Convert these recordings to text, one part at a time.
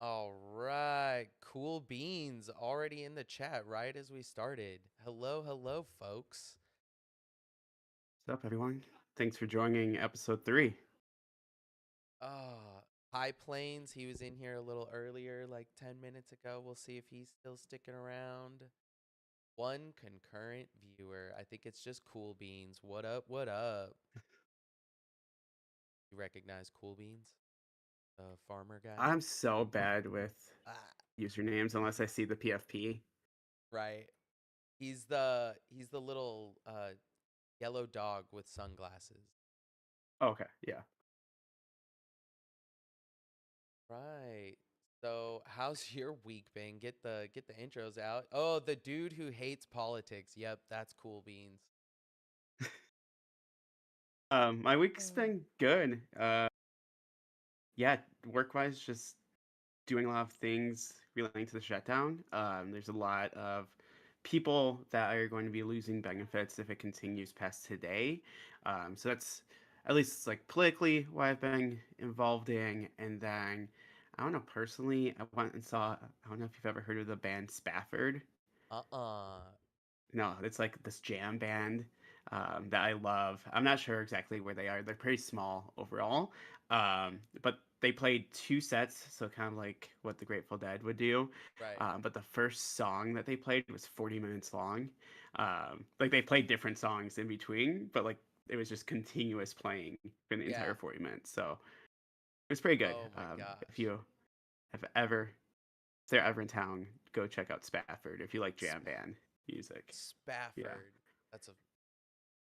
All right, cool beans already in the chat right as we started. Hello, hello, folks. What's up, everyone? Thanks for joining episode 3. High Plains, he was in here a little earlier, like 10 minutes ago. We'll see if he's still sticking around. One concurrent viewer. I think it's just Cool Beans. What up? What up? You recognize Cool Beans, the farmer guy? I'm so bad with Ah, usernames unless I see the PFP. right. He's the little yellow dog with sunglasses. Okay, yeah. Right. So, how's your week been? Get the intros out. Oh, the dude who hates politics. Yep, that's cool beans. My week's Mm. been good. Yeah, work-wise, just doing a lot of things relating to the shutdown. There's a lot of people that are going to be losing benefits if it continues past today. So that's at least it's like politically what I've been involved in. And then I don't know, personally, I went and saw, I don't know if you've ever heard of the band Spafford. Uh-uh. No, it's like this jam band that I love. I'm not sure exactly where they are. They're pretty small overall, but they played two sets, so kind of like what the Grateful Dead would do. Right. But the first song that they played was 40 minutes long. Like they played different songs in between, but like it was just continuous playing for the Yeah. entire 40 minutes. So it was pretty good. Oh my If gosh. you have ever, if they're ever in town, go check out Spafford if you like jam Sp band music. Yeah. Spafford. That's a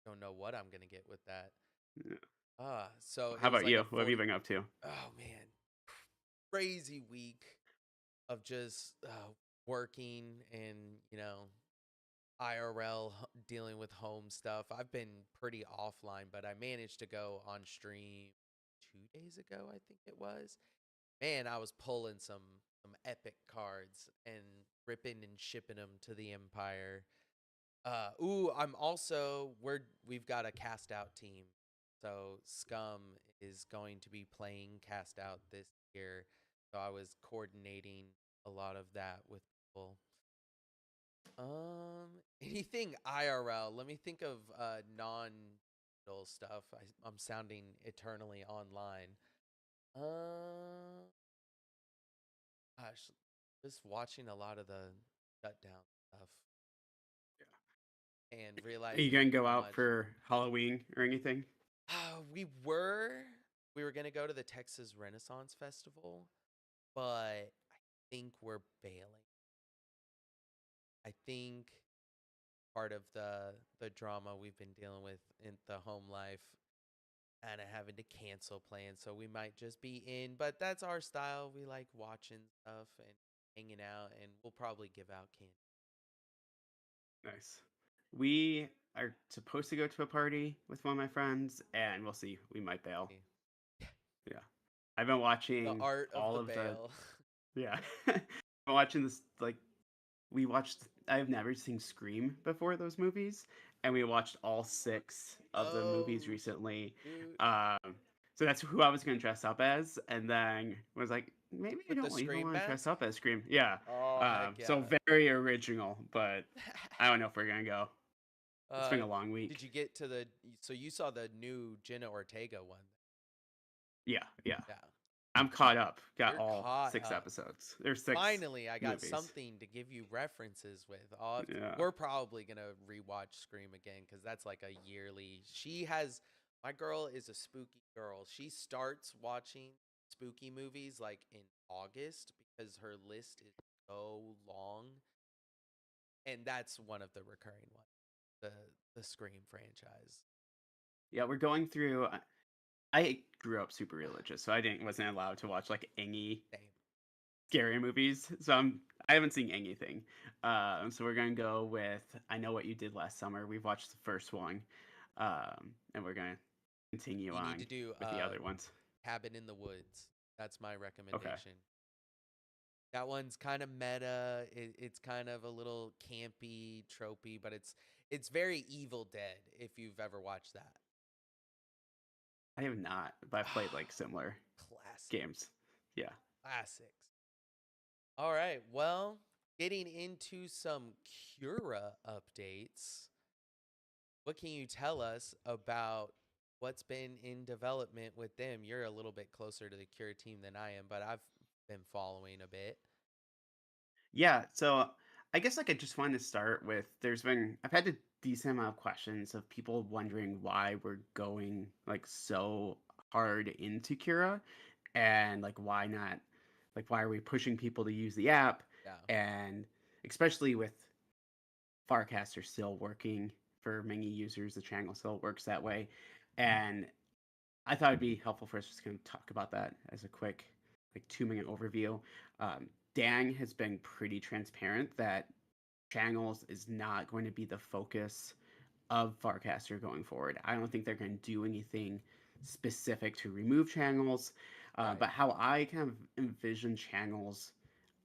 don't know what I'm gonna get with that. Yeah. So it How was about like you? a What have you 40. been up to? Oh man. Crazy week of just working and, IRL dealing with home stuff. I've been pretty offline, but I managed to go on stream 2 days ago, I think it was. Man, I was pulling some epic cards and ripping and shipping them to the Empire. I'm also we've got a cast out team. So Scum is going to be playing cast out this year. So I was coordinating a lot of that with people. Anything IRL. Let me think of non-digital stuff. I'm sounding eternally online. Uh, Gosh, just watching a lot of the shutdown stuff and Are you realizing gonna go how out much for Halloween or anything? uh, we were we were gonna go to the Texas Renaissance Festival, but I think we're bailing. I think part of the drama we've been dealing with in the home life and having to cancel plans, so we might just be in. But that's our style. We like watching stuff and hanging out, and we'll probably give out candy. Nice. We are supposed to go to a party with one of my friends, and we'll see. We might bail. Yeah. I've been The watching art of all the of the. bail. Yeah. I've been watching this, like, we watched. I've never seen Scream before those movies, and we watched all six of the movies Oh, recently. shoot. Um, so that's who I was going to dress up as, and then was like, maybe I With the don't even scream want to dress mask? up as Scream. Yeah. Oh, heck So yeah. very original, but I don't know if we're gonna go. It's uh, been a long did week. you get to so you saw the new Jenna Ortega one? Yeah, yeah. Yeah. I'm caught up. Got You're all caught six up. episodes. There's six Finally, I got movies. something to give you references with. Yeah. We're probably gonna rewatch Scream again because that's like a yearly. My girl is a spooky girl. She starts watching spooky movies like in August because her list is so long, and that's one of the recurring ones. The the Scream franchise. Yeah, we're going through. I grew up super religious, so wasn't allowed to watch like any Same. scary movies. So I haven't seen anything. So we're gonna go with I Know What You Did Last Summer. We've watched the first one, and we're gonna continue You need on to do with the other ones. Cabin in the Woods. That's my Okay. recommendation. That one's kind of meta. It's kind of a little campy, tropey, but it's very Evil Dead if you've ever watched that. I have not, but I've played like similar Classic, games. Yeah. classics. All right. Well, getting into some Cura updates, what can you tell us about what's been in development with them? You're a little bit closer to the Cura team than I am, but I've been following a bit. Yeah, so I guess like I just wanted to start with I've had a decent amount of questions of people wondering why we're going like so hard into Kira and like why not why are we pushing people to use the app, Yeah. and especially with Farcaster still working for many users, the channel still works that way. And I thought it'd be helpful for us just kind of talk about that as a quick, like 2 minute overview. Dang has been pretty transparent that channels is not going to be the focus of Farcaster going forward. I don't think they're going to do anything specific to remove channels. Right. But how I kind of envision channels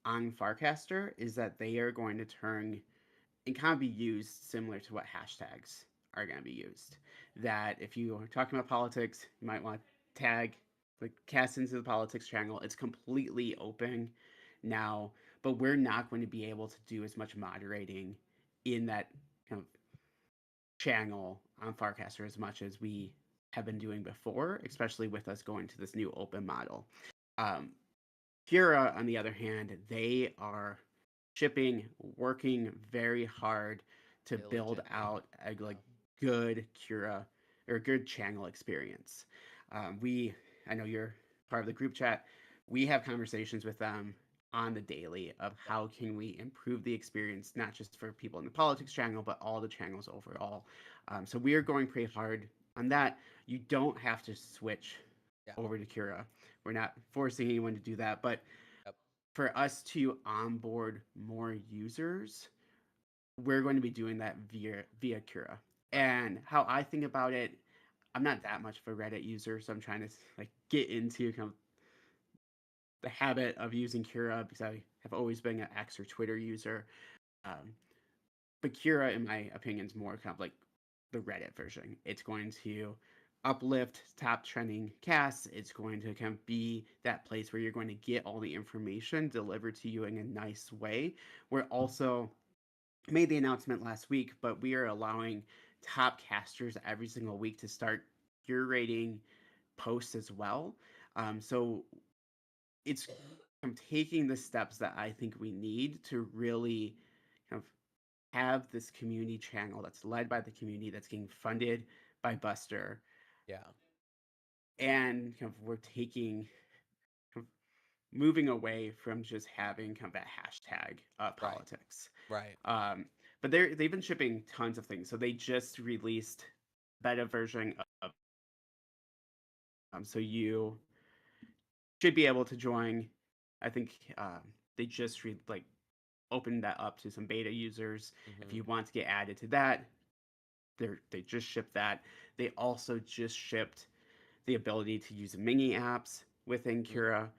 on Farcaster is that they are going to turn and kind of be used similar to what hashtags are going to be used. That if you are talking about politics, you might want to tag, like cast into the politics channel. It's completely open now, but we're not going to be able to do as much moderating in that kind of channel on Farcaster as much as we have been doing before, especially with us going to this new open model. Um, Pura, on the other hand, they are shipping, working very hard to build Diligently. out a Yeah. good Cura or good channel experience. I know you're part of the group chat. We have conversations with them on the daily of Yeah. how can we improve the experience, not just for people in the politics channel, but all the channels overall. So we are going pretty hard on that. You don't have to switch Yeah. over to Cura. We're not forcing anyone to do that, but Yep. for us to onboard more users, we're going to be doing that via Cura. Right. And how I think about it, I'm not that much of a Reddit user, so I'm trying to like get into kind of the habit of using Cura because I have always been an X or Twitter user. Um, but Cura, in my opinion, is more kind of like the Reddit version. It's going to uplift top trending casts. It's going to kind of be that place where you're going to get all the information delivered to you in a nice way. We're also made the announcement last week, but we are allowing top casters every single week to start curating posts as well. So it's kind of taking the steps that I think we need to really kind of have this community channel that's led by the community that's getting funded by Buster, Yeah. and kind of we're kind of moving away from just having kind of that hashtag Right. politics. Right. Um, but they've been shipping tons of things. So they just released beta version of so you should be able to join. I think they just opened that up to some beta users. If Mm-hmm. you want to get added to that, they just shipped that. They also just shipped the ability to use mini apps within Mm-hmm. Cura.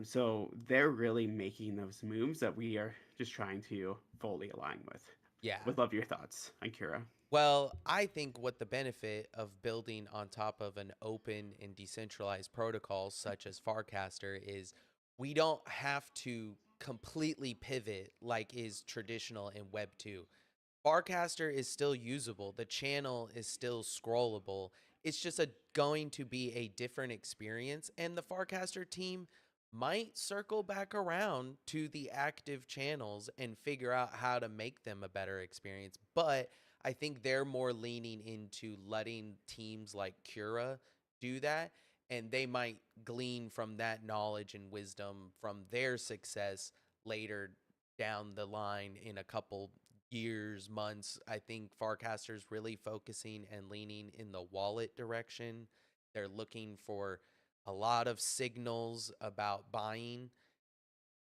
So they're really making those moves that we are just trying to fully align with. Yeah. Would love your thoughts on Cura. Well, I think what the benefit of building on top of an open and decentralized protocol such as Farcaster is we don't have to completely pivot like is traditional in Web 2. Farcaster is still usable. The channel is still scrollable. It's just going to be a different experience. And the Farcaster team might circle back around to the active channels and figure out how to make them a better experience. But I think they're more leaning into letting teams like Cura do that. And they might glean from that knowledge and wisdom from their success later down the line in a couple years, months. I think Farcaster's really focusing and leaning in the wallet direction. They're looking for a lot of signals about buying.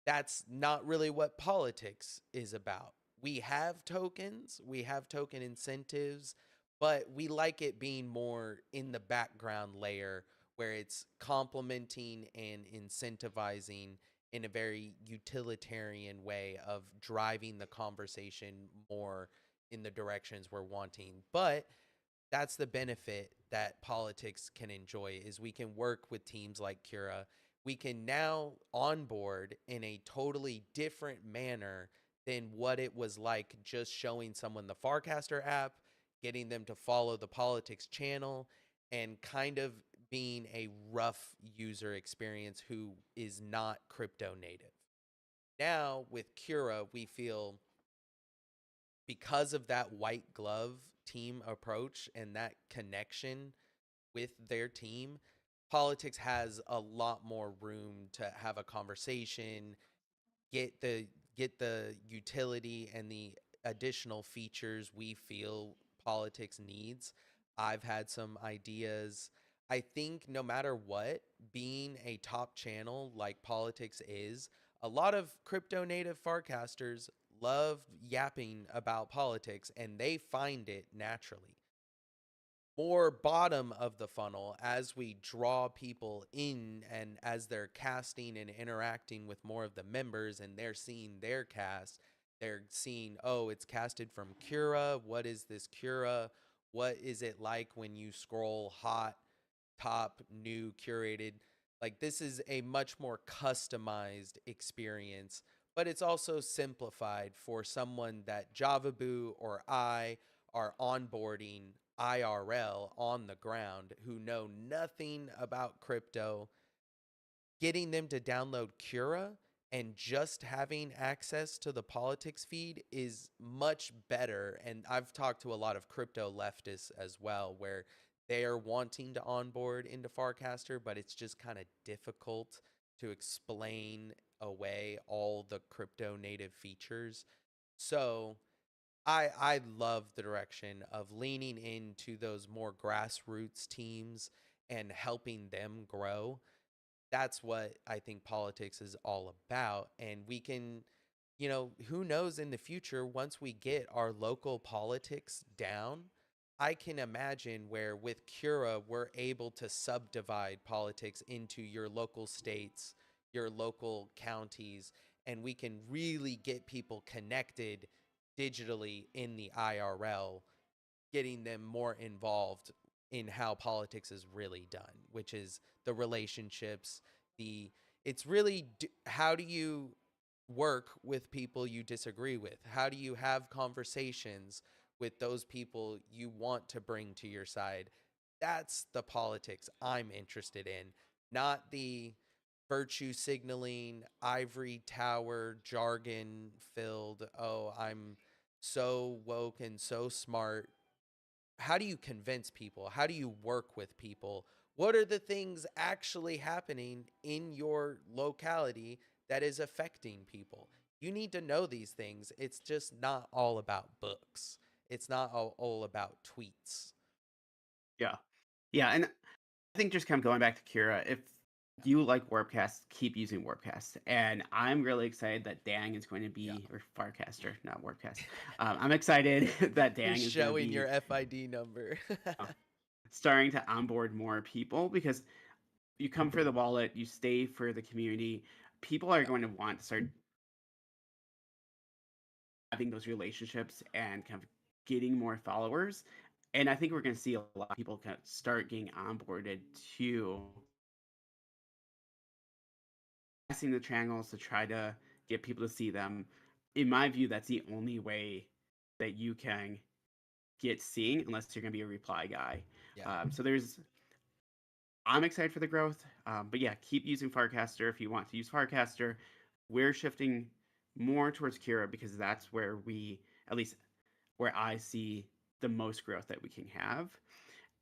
That's not really what politics is about. We have token incentives, but we like it being more in the background layer where it's complementing and incentivizing in a very utilitarian way of driving the conversation more in the directions we're wanting. But that's the benefit that politics can enjoy is we can work with teams like Cura. we can now onboard in a totally different manner than what it was like just showing someone the Farcaster app, getting them to follow the politics channel, and kind of being a rough user experience who is not crypto native. Now with Cura, we feel because of that white glove team approach and that connection with their team, politics has a lot more room to have a conversation, get the get the utility and the additional features we feel politics needs. I've had some ideas. I think no matter what, being a top channel like politics is, a lot of crypto native farcasters love yapping about politics and they find it naturally. More bottom of the funnel, as we draw people in and as they're casting and interacting with more of the members and they're seeing their cast, they're seeing, oh, it's casted from Cura. What is this Cura? What is it like when you scroll hot, top, new, curated? Like, this is a much more customized experience, but it's also simplified for someone that JavaBoo or I are onboarding IRL on the ground who know nothing about crypto, getting them to download Cura and just having access to the politics feed is much better. And I've talked to a lot of crypto leftists as well, where they are wanting to onboard into Farcaster, but it's just kind of difficult to explain away all the crypto native features. So I love the direction of leaning into those more grassroots teams and helping them grow. That's what I think politics is all about. And we can, who knows in the future, once we get our local politics down, I can imagine where with Cura, we're able to subdivide politics into your local states, your local counties, and we can really get people connected digitally in the IRL, getting them more involved in how politics is really done, which is the relationships, the it's really how do you work with people you disagree with? How do you have conversations with those people you want to bring to your side? That's the politics I'm interested in, not the virtue signaling, ivory tower, jargon filled, oh, I'm so woke and so smart. How do you convince people? How do you work with people? What are the things actually happening in your locality that is affecting people? You need to know these things. It's just not all about books. It's not all about tweets. Yeah. Yeah, and I think just kind of going back to Kira, if you like Warpcast, keep using Warpcast. And I'm really excited that Dang is going to Yeah. be, or Farcaster, not Warpcast. I'm excited that You're Dang is going to showing be your FID number. uh, starting to onboard more people because you come for the wallet, you stay for the community. People are Yeah. going to want to start having those relationships and kind of getting more followers. And I think we're going to see a lot of people kind of start getting onboarded to passing the channels to try to get people to see them. In my view, that's the only way that you can get seeing unless you're going to be a reply guy. Yeah. So I'm excited for the growth. But yeah, keep using Farcaster if you want to use Farcaster. We're shifting more towards Kira because that's where at least where I see the most growth that we can have.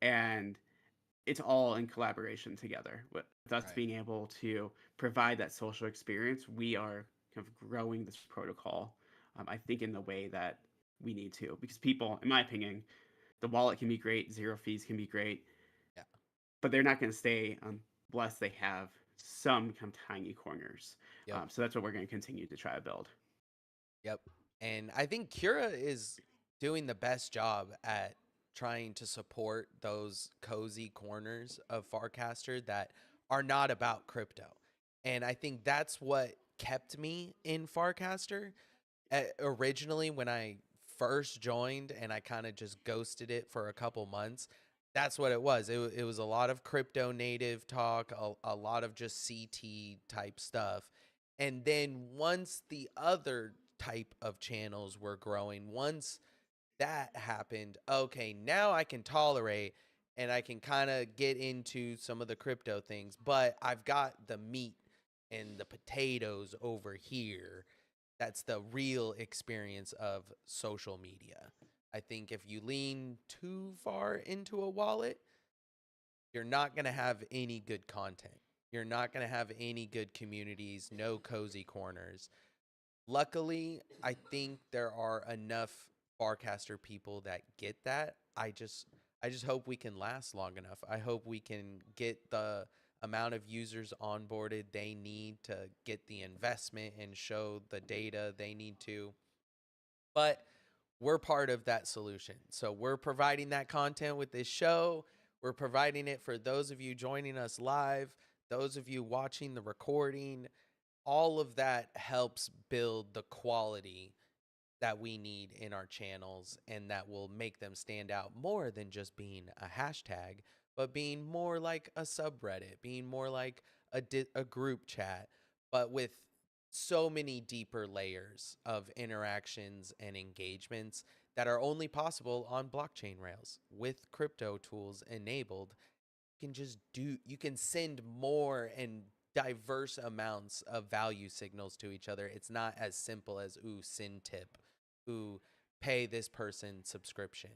And it's all in collaboration together. With us Right. being able to provide that social experience, we are kind of growing this protocol, I think, in the way that we need to. Because people, in my opinion, the wallet can be great, zero fees can be great, Yeah. but they're not going to stay unless they have some kind of tiny corners. Yep. So that's what we're going to continue to try to build. Yep. And I think Cura is doing the best job at trying to support those cozy corners of Farcaster that are not about crypto. And I think that's what kept me in Farcaster. Originally, when I first joined and I kind of just ghosted it for a couple months, That's what it was. It was a lot of crypto native talk, a lot of just CT type stuff. And then once the other type of channels were growing, once that happened, okay, now I can tolerate and I can kind of get into some of the crypto things, but I've got the meat and the potatoes over here. That's the real experience of social media. I think if you lean too far into a wallet, you're not going to have any good content. You're not going to have any good communities, no cozy corners. Luckily, I think there are enough farcaster people that get that. I just hope we can last long enough. I hope we can get the amount of users onboarded they need to get the investment and show the data they need to. But we're part of that solution. So we're providing that content with this show. We're providing it for those of you joining us live, those of you watching the recording. All of that helps build the quality that we need in our channels and that will make them stand out more than just being a hashtag, but being more like a subreddit, being more like a group chat, but with so many deeper layers of interactions and engagements that are only possible on blockchain rails with crypto tools enabled. You can send more and diverse amounts of value signals to each other. It's not as simple as ooh, send tip, ooh, pay this person subscription.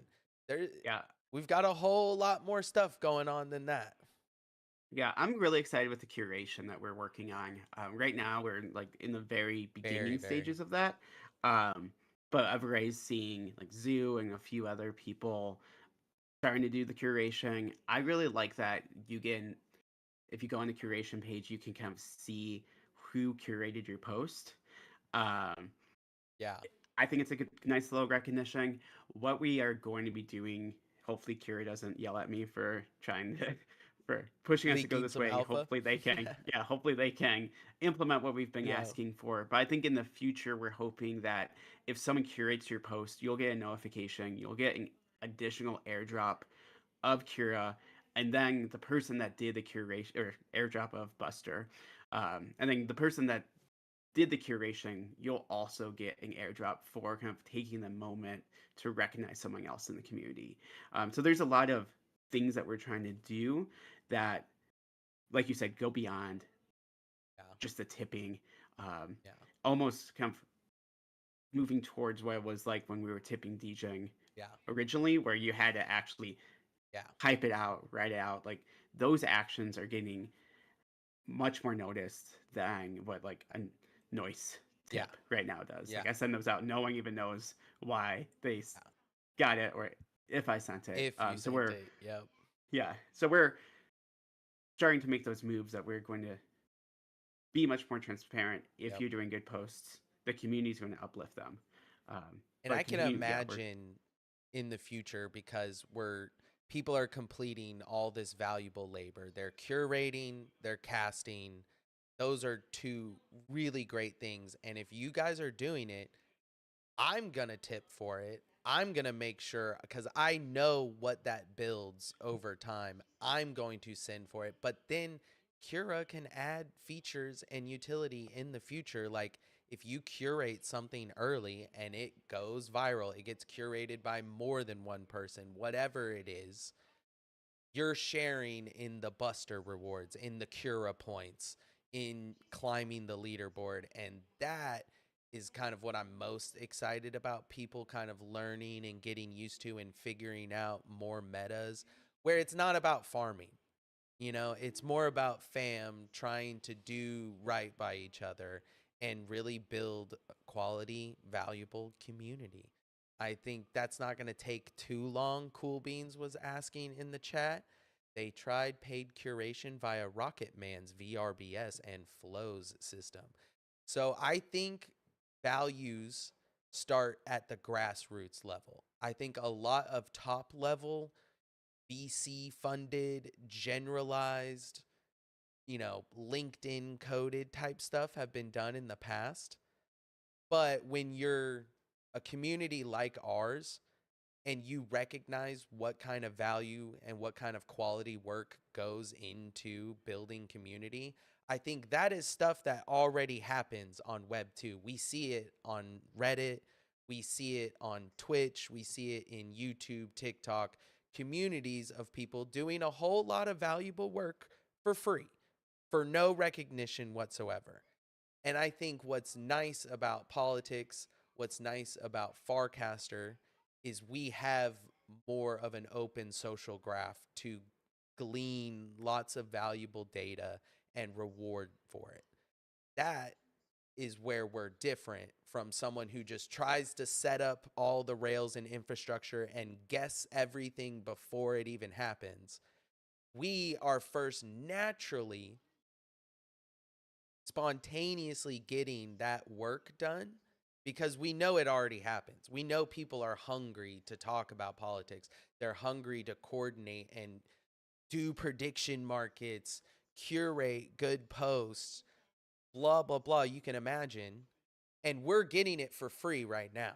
There Yeah. we've got a whole lot more stuff going on than that. Yeah, I'm really excited with the curation that we're working on. Right now, we're like in the very Very, beginning very. stages of that. Um, but I've already seeing like Zoo and a few other people starting to do the curation. I really like that you can, if you go on the curation page, you can kind of see who curated your post. Um, Yeah. I think it's a good, nice little recognition. What we are going to be doing, hopefully, Kira doesn't yell at me for trying to, for pushing us to go Leaking this some way. alpha. Hopefully, they can, yeah, hopefully they can implement what we've been Yeah. asking for. But I think in the future, we're hoping that if someone curates your post, you'll get a notification, you'll get an additional airdrop of Kira, and then the person that did the curation or airdrop of Buster, and then the person that did the curation, you'll also get an airdrop for kind of taking the moment to recognize someone else in the community. So there's a lot of things that we're trying to do that, like you said, go beyond Yeah. just the tipping, um, Yeah. almost kind of moving towards what it was like when we were tipping DJing Yeah. originally, where you had to actually Yeah. hype it out, write it out. Like those actions are getting much more noticed than what like a noise Yeah. tip right now does. Yeah. Like I send those out, no one even knows why they Yeah. got it or if I sent it. If you So sent we're it. Yep. yeah, so we're starting to make those moves that we're going to be much more transparent. If Yep. you're doing good posts, the community's going to uplift them. And But I can continue, yeah, we're imagine in the future because people are completing all this valuable labor. They're curating, they're casting. Those are two really great things. And if you guys are doing it, I'm going to tip for it. I'm going to make sure because I know what that builds over time. I'm going to send for it. But then Cura can add features and utility in the future. Like if you curate something early and it goes viral, it gets curated by more than one person, whatever it is, you're sharing in the Buster rewards, in the Cura points, in climbing the leaderboard. And that is kind of what I'm most excited about, people kind of learning and getting used to and figuring out more metas where it's not about farming. It's more about fam trying to do right by each other and really build a quality, valuable community. I think that's not going to take too long. Cool Beans was asking in the chat. They tried paid curation via Rocket Man's VRBS and Flows system. So I think values start at the grassroots level. I think a lot of top level VC funded, generalized, LinkedIn coded type stuff have been done in the past. But when you're a community like ours, and you recognize what kind of value and what kind of quality work goes into building community, I think that is stuff that already happens on Web 2. We see it on Reddit, we see it on Twitch, we see it in YouTube, TikTok, communities of people doing a whole lot of valuable work for free, for no recognition whatsoever. And I think what's nice about politics, what's nice about Farcaster, is we have more of an open social graph to glean lots of valuable data and reward for it. That is where we're different from someone who just tries to set up all the rails and infrastructure and guess everything before it even happens. We are first naturally spontaneously getting that work done because we know it already happens. We know people are hungry to talk about politics. They're hungry to coordinate and do prediction markets, curate good posts, blah, blah, blah. You can imagine. And we're getting it for free right now.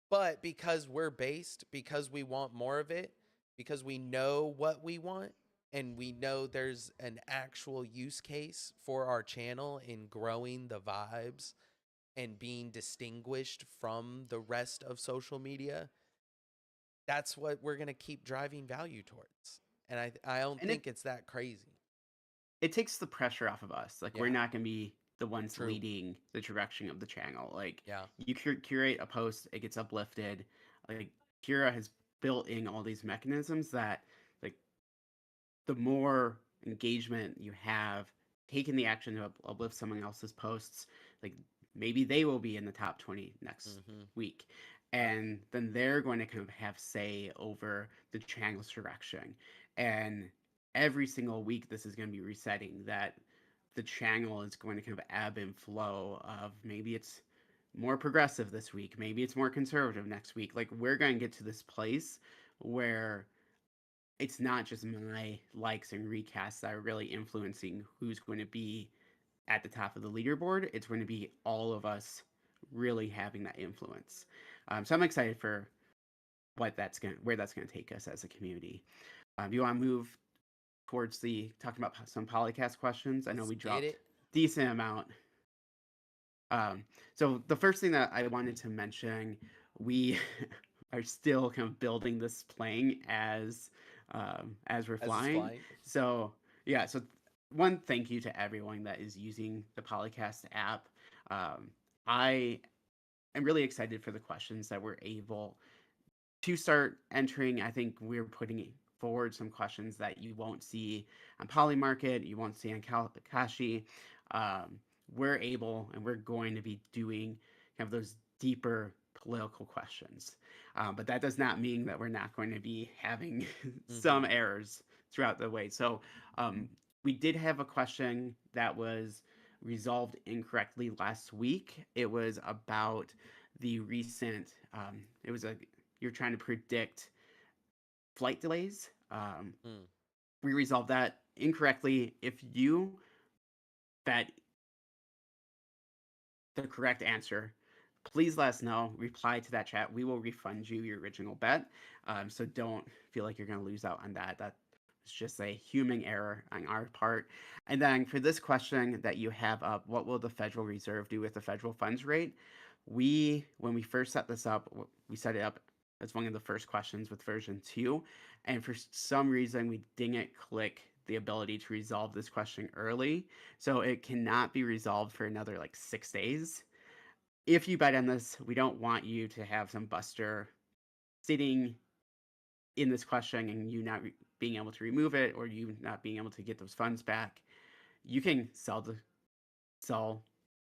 But because we're based, because we want more of it, because we know what we want, and we know there's an actual use case for our channel in growing the vibes and being distinguished from the rest of social media, that's what we're going to keep driving value towards. And I don't And think it's that crazy. it takes the pressure off of us. Like we're Yeah, not going to be the ones true. leading the direction of the channel. Like Yeah. you curate a post, it gets uplifted. Like Kira has built in all these mechanisms that like the more engagement you have, taking the action to uplift someone else's posts, like maybe they will be in the top 20 next Mm-hmm. week. Yep. And then they're going to kind of have say over the channel's direction. And every single week, this is going to be resetting that the channel is going to kind of ebb and flow of maybe it's more progressive this week, maybe it's more conservative next week. Like we're going to get to this place where it's not just my likes and recasts that are really influencing who's going to be at the top of the leaderboard. It's going to be all of us really having that influence. So I'm excited for where that's going to take us as a community. Do you want to move towards the talking about some polycast questions? I know Let's we get dropped it. decent amount. So the first thing that I wanted to mention, we are still kind of building this plane as we're As it's flying. flying. So yeah, so one thank you to everyone that is using the Polycast app. Um, I am really excited for the questions that we're able to start entering. I think we're putting forward some questions that you won't see on Polymarket, you won't see on Kashi. Um, we're able and we're going to be doing kind of those deeper political questions. But that does not mean that we're not going to be having some Mm-hmm. errors throughout the way. So we did have a question that was resolved incorrectly last week. It was about the recent, it was a you're trying to predict flight delays. Mm. We resolved that incorrectly. If you bet the correct answer, please let us know. Reply to that chat. We will refund you your original bet. So don't feel like you're going to lose out on that. That's just a human error on our part. And then for this question that you have up, what will the Federal Reserve do with the federal funds rate? When we first set this up, we set it up as one of the first questions with version 2. And for some reason, we didn't click the ability to resolve this question early. So it cannot be resolved for another like 6 days. If you bet on this, we don't want you to have some buster sitting in this question and you not being able to remove it or you not being able to get those funds back. You can sell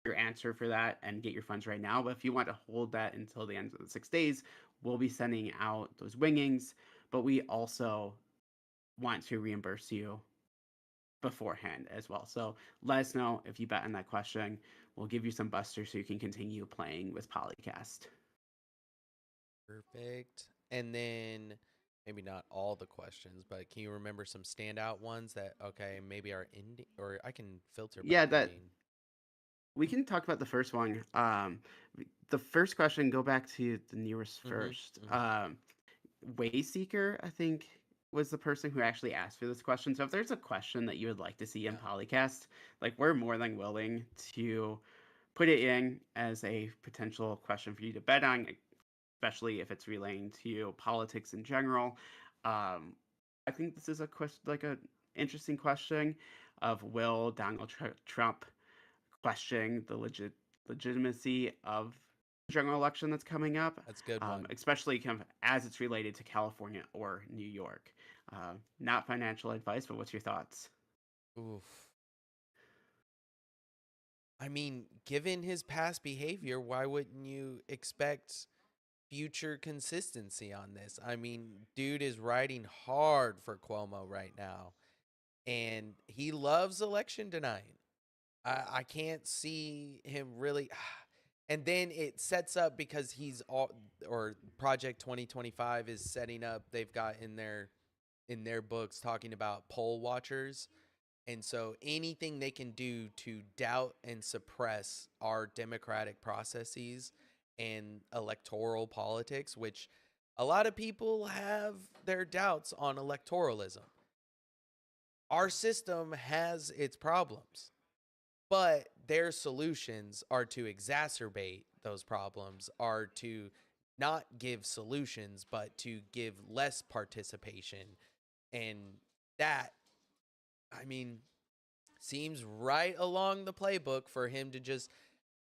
your answer for that and get your funds right now. But if you want to hold that until the end of the 6 days, we'll be sending out those wingings. But we also want to reimburse you beforehand as well. So let us know if you bet on that question. We'll give you some busters so you can continue playing with Polycast. Perfect. And then maybe not all the questions, but can you remember some standout ones that okay, maybe are ending or I can filter by Yeah, that ending. we can talk about the first one. The first question, go back to the nearest Mhm. first. Mhm. Wayseeker, I think, was the person who actually asked for this question. So if there's a question that you would like to see in Yeah, Polycast, like we're more than willing to put it in as a potential question for you to bet on, especially if it's relating to politics in general. Um, I think this is a question, like a interesting question of will Donald Trump questioning the legitimacy of the general election that's coming up, that's a good one. especially kind of as it's related to California or New York. Not financial advice, but what's your thoughts? Oof. I mean, given his past behavior, why wouldn't you expect future consistency on this? I mean, dude is riding hard for Cuomo right now, and he loves election denying. I can't see him really. And then it sets up because he's all, or Project 2025 is setting up. They've got in their books talking about poll watchers. And so anything they can do to doubt and suppress our democratic processes and electoral politics, which a lot of people have their doubts on electoralism. Our system has its problems, but their solutions are to exacerbate those problems, are to not give solutions, but to give less participation. And that, I mean, seems right along the playbook for him to just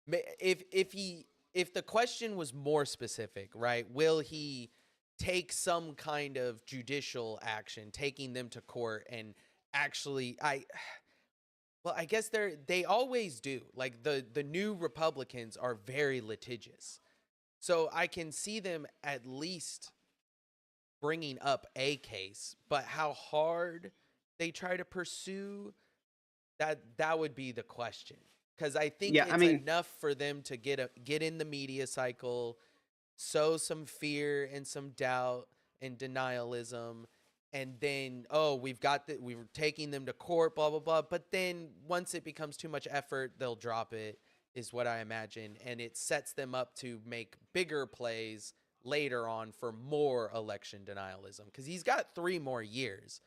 if the question was more specific, right? Will he take some kind of judicial action, taking them to court and actually I guess they always do. Like the new Republicans are very litigious. So I can see them at least bringing up a case, but how hard they try to pursue that would be the question. Cuz I think Yeah, I it's mean, enough for them to get in the media cycle, sow some fear and some doubt and denialism, and then we were taking them to court, blah blah blah, but then once it becomes too much effort they'll drop it, is what I imagine, and it sets them up to make bigger plays later on for more election denialism because he's got 3 more years.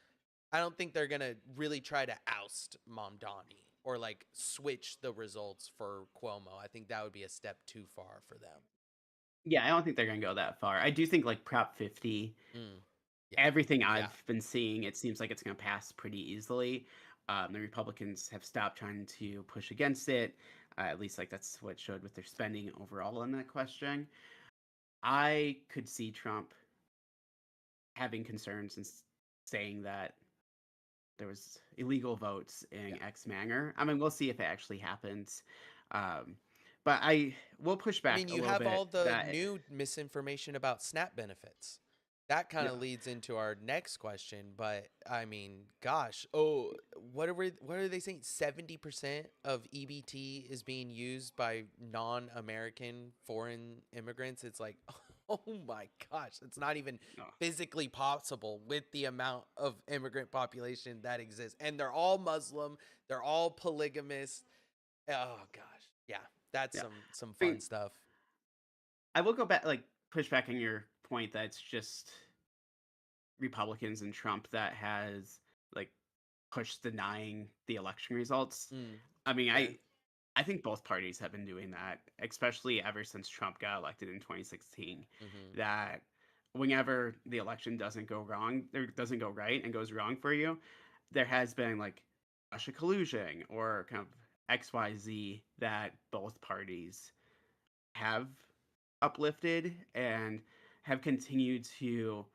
I don't think they're gonna really try to oust Mamdani or like switch the results for Cuomo. I think that would be a step too far for them. yeah, I don't think they're going to go that far. I do think like Prop 50, Mm. Yeah. everything Yeah. I've been seeing, it seems like it's going to pass pretty easily. The Republicans have stopped trying to push against it. At least, like that's what it showed with their spending overall in that question. I could see Trump having concerns and saying that there was illegal votes Yeah. in X manner. I mean, we'll see if it actually happens. Um, but I will push I mean, back a you little have all bit the that new misinformation about SNAP benefits. That kind of yeah, leads into our next question, but I mean, gosh, what are they saying? 70% of EBT is being used by non-American foreign immigrants. It's like, oh my gosh, it's not even no, physically possible with the amount of immigrant population that exists. And they're all Muslim, they're all polygamous. Oh gosh. Yeah, that's yeah. some I fun mean, stuff. I will go back, like push back on your point that it's just Republicans and Trump that has like pushed denying the election results. Mm, I mean, fair. I think both parties have been doing that, especially ever since Trump got elected in 2016. Mhm. That whenever the election doesn't go wrong, or doesn't go right and goes wrong for you, there has been like Russia collusion or kind of XYZ that both parties have uplifted and have continued to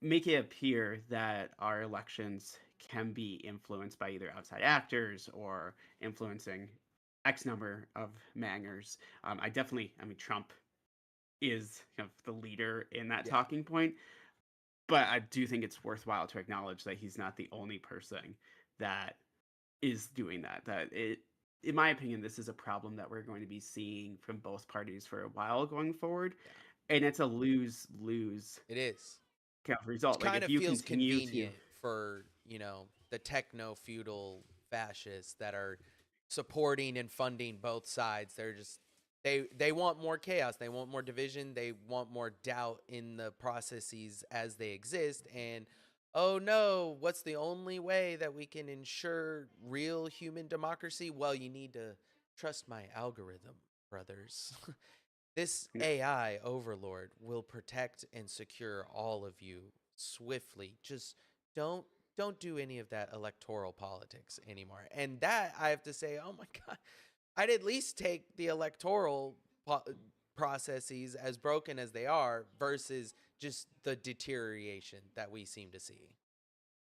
make it appear that our elections can be influenced by either outside actors or influencing X number of mangers. I mean, Trump is kind of the leader in that Yeah. talking point, but I do think it's worthwhile to acknowledge that he's not the only person that is doing that. In my opinion, this is a problem that we're going to be seeing from both parties for a while going forward, Yeah. and it's a lose lose It is. kind of Which result. Like kind if of you feels continue to, convenient for, the techno feudal fascists that are supporting and funding both sides. They want more chaos. They want more division. They want more doubt in the processes as they exist. And oh no, what's the only way that we can ensure real human democracy? Well, you need to trust my algorithm, brothers. This Yeah. AI overlord will protect and secure all of you swiftly. Just don't don't do any of that electoral politics anymore. And that I have to say, oh my god, I'd at least take the electoral processes as broken as they are versus just the deterioration that we seem to see.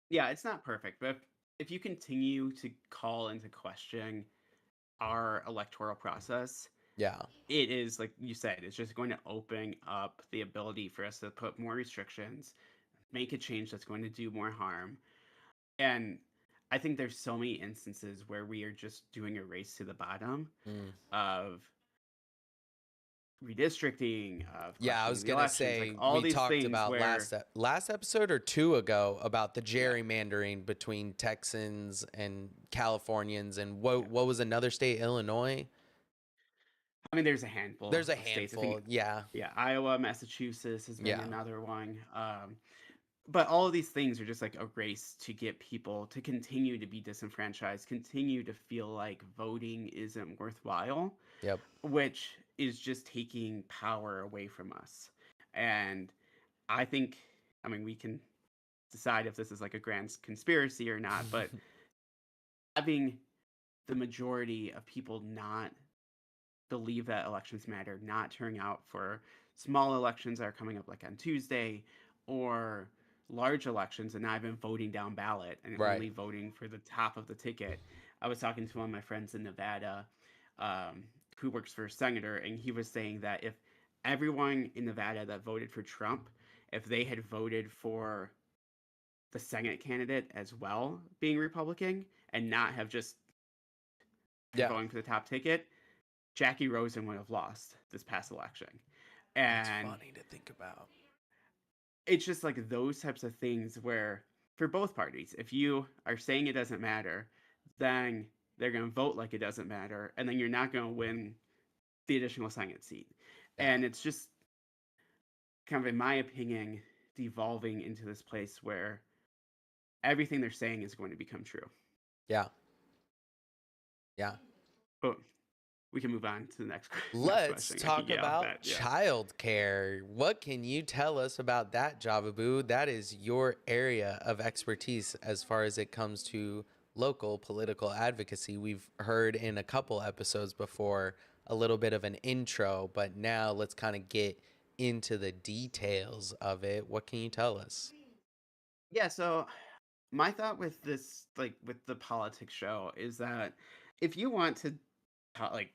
Yeah, it's not perfect, but if you continue to call into question our electoral process, Yeah. it is like you said, it's just going to open up the ability for us to put more restrictions, make a change that's going to do more harm. And I think there's so many instances where we are just doing a race to the bottom Mm. of redistricting, of Yeah, I questioning was the gonna elections, like say all we these talked things about where last episode or two ago about the yeah, gerrymandering between Texans and Californians and yeah. what was another state, Illinois? I mean, there's a handful There's a of states. I think, handful. Yeah. yeah, Iowa, Massachusetts has been Yeah. another one. But all of these things are just like a race to get people to continue to be disenfranchised, continue to feel like voting isn't worthwhile, Yep. which is just taking power away from us. And I think, I mean, we can decide if this is like a grand conspiracy or not, but having the majority of people not believe that elections matter, not turning out for small elections that are coming up like on Tuesday or large elections and not even voting down ballot and Right. only voting for the top of the ticket. I was talking to one of my friends in Nevada um, who works for a senator, and he was saying that if everyone in Nevada that voted for Trump, if they had voted for the Senate candidate as well being Republican and not have just for Yeah. voting for the top ticket, Jackie Rosen would have lost this past election. That's And funny to think about. it's just like those types of things where, for both parties, if you are saying it doesn't matter, then they're going to vote like it doesn't matter. And then you're not going to win the additional Senate seat. Yeah. And it's just kind of, in my opinion, devolving into this place where everything they're saying is going to become true. Yeah. Yeah. But we can move on to the next next Let's question. I think talk yeah, about that yeah. childcare. What can you tell us about that, Java Boo? That is your area of expertise as far as it comes to local political advocacy. We've heard in a couple episodes before a little bit of an intro, but now let's kind of get into the details of it. What can you tell us? Yeah, so my thought with this, like with the politics show, is that if you want to like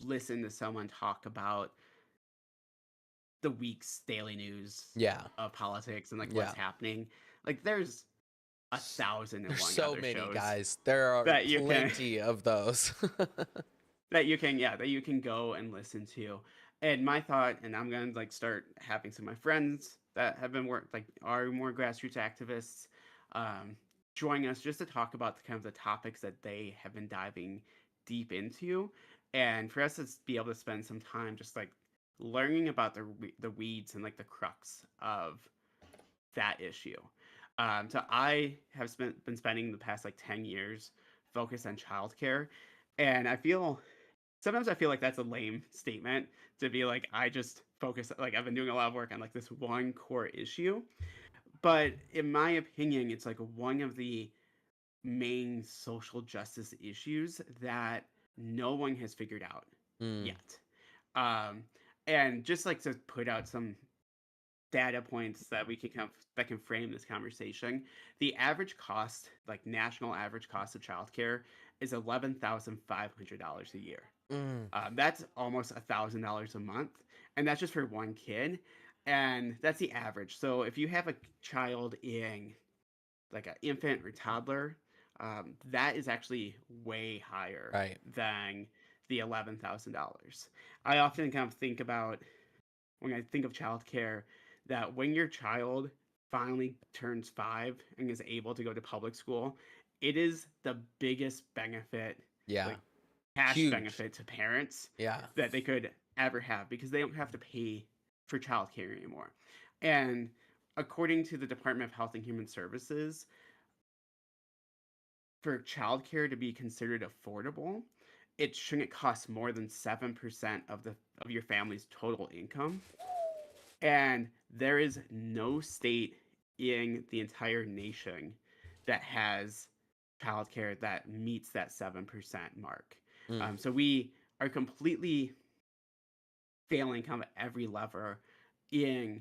listen to someone talk about the week's daily news Yeah. of politics and like what's Yeah. happening, like there's a thousand and There's one so other many shows guys. There are that you can plenty of those. that you can go and listen to. And my thought, and I'm gonna like start having some of my friends that have been work like are more grassroots activists um, join us just to talk about the kind of the topics that they have been diving deep into, and for us to be able to spend some time just like learning about the weeds and like the crux of that issue. So I have been spending the past like 10 years focused on childcare, and I feel sometimes I feel like that's a lame statement to be like I just focus like I've been doing a lot of work on like this one core issue. But in my opinion, it's like one of the main social justice issues that no one has figured out Mm, yet. Um, and just like to put out some data points that we can that can frame this conversation. The average cost, like national average cost of childcare, is $11,500 a year. mm, That's almost $1,000 a month, and that's just for one kid, and that's the average. So if you have a child in like an infant or toddler, that is actually way higher right. than the $11,000. I often kind of think about when I think of childcare that when your child finally turns 5 and is able to go to public school, it is the biggest benefit Yeah. like cash Huge. benefit to parents Yeah. that they could ever have because they don't have to pay for childcare anymore. And according to the Department of Health and Human Services, for childcare to be considered affordable, it shouldn't cost more than 7% of your family's total income. And there is no state in the entire nation that has childcare that meets that 7% mark. Mm. So we are completely failing kind of every lever in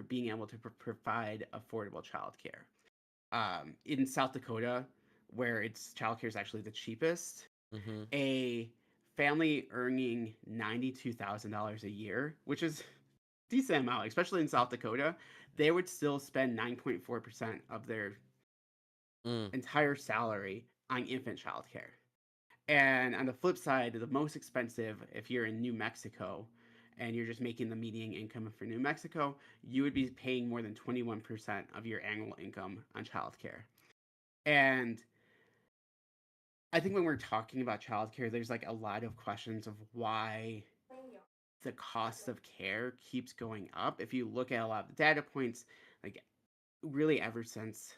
being able to provide affordable childcare. In South Dakota, where it's childcare is actually the cheapest, Mm-hmm. a family earning $92,000 a year, which is decent amount, especially in South Dakota, they would still spend 9.4% of their Mm. entire salary on infant childcare. And on the flip side, the most expensive, if you're in New Mexico and you're just making the median income for New Mexico, you would be paying more than 21% of your annual income on childcare. And I think when we're talking about childcare, there's like a lot of questions of why the cost of care keeps going up. If you look at a lot of the data points, like really ever since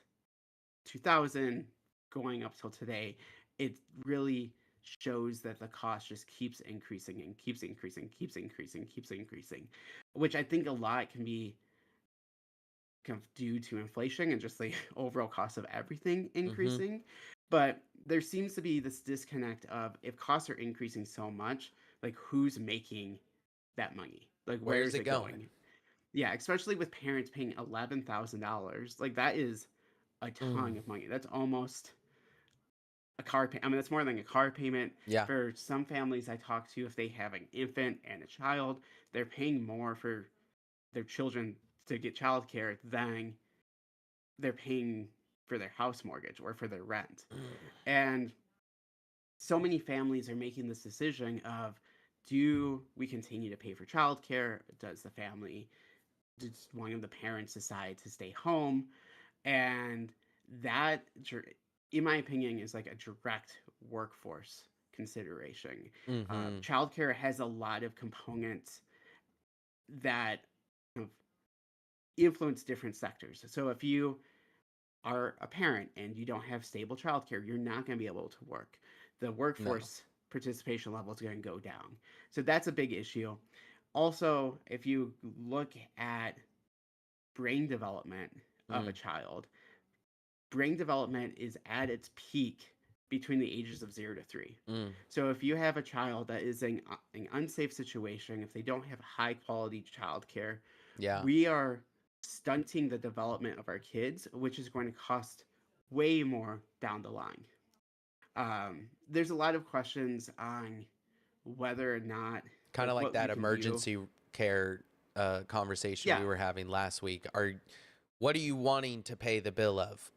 2000 going up till today, it really shows that the cost just keeps increasing and keeps increasing, keeps increasing, keeps increasing, which I think a lot can be kind of due to inflation and just the overall cost of everything Mm-hmm. increasing. But there seems to be this disconnect of if costs are increasing so much, like who's making that money? Like Where where is is it it going? going? Yeah, especially with parents paying $11,000. Like that is a Mm. ton of money. That's almost a car payment. I mean, that's more than a car payment. Yeah. For some families I talk to, if they have an infant and a child, they're paying more for their children to get childcare than they're paying for their house mortgage or for their rent. Mm. And so many families are making this decision of do we continue to pay for childcare? Does the family, does one of the parents decide to stay home? And that, in my opinion, is like a direct workforce consideration. Mm-hmm. Childcare has a lot of components that kind of influence different sectors. So if you are a parent and you don't have stable childcare, you're not going to be able to work. The No. workforce participation level is going to go down. So that's a big issue. Also, if you look at brain development of a Mm. child, brain development is at its peak between the ages of 0 to 3. Mm. So if you have a child that is in an unsafe situation, if they don't have high quality childcare, Yeah. we are stunting the development of our kids, which is going to cost way more down the line. There's a lot of questions on whether or not, Kind like, of like what we that can do. emergency care conversation Yeah, we were having last week. What are you wanting to pay the bill of?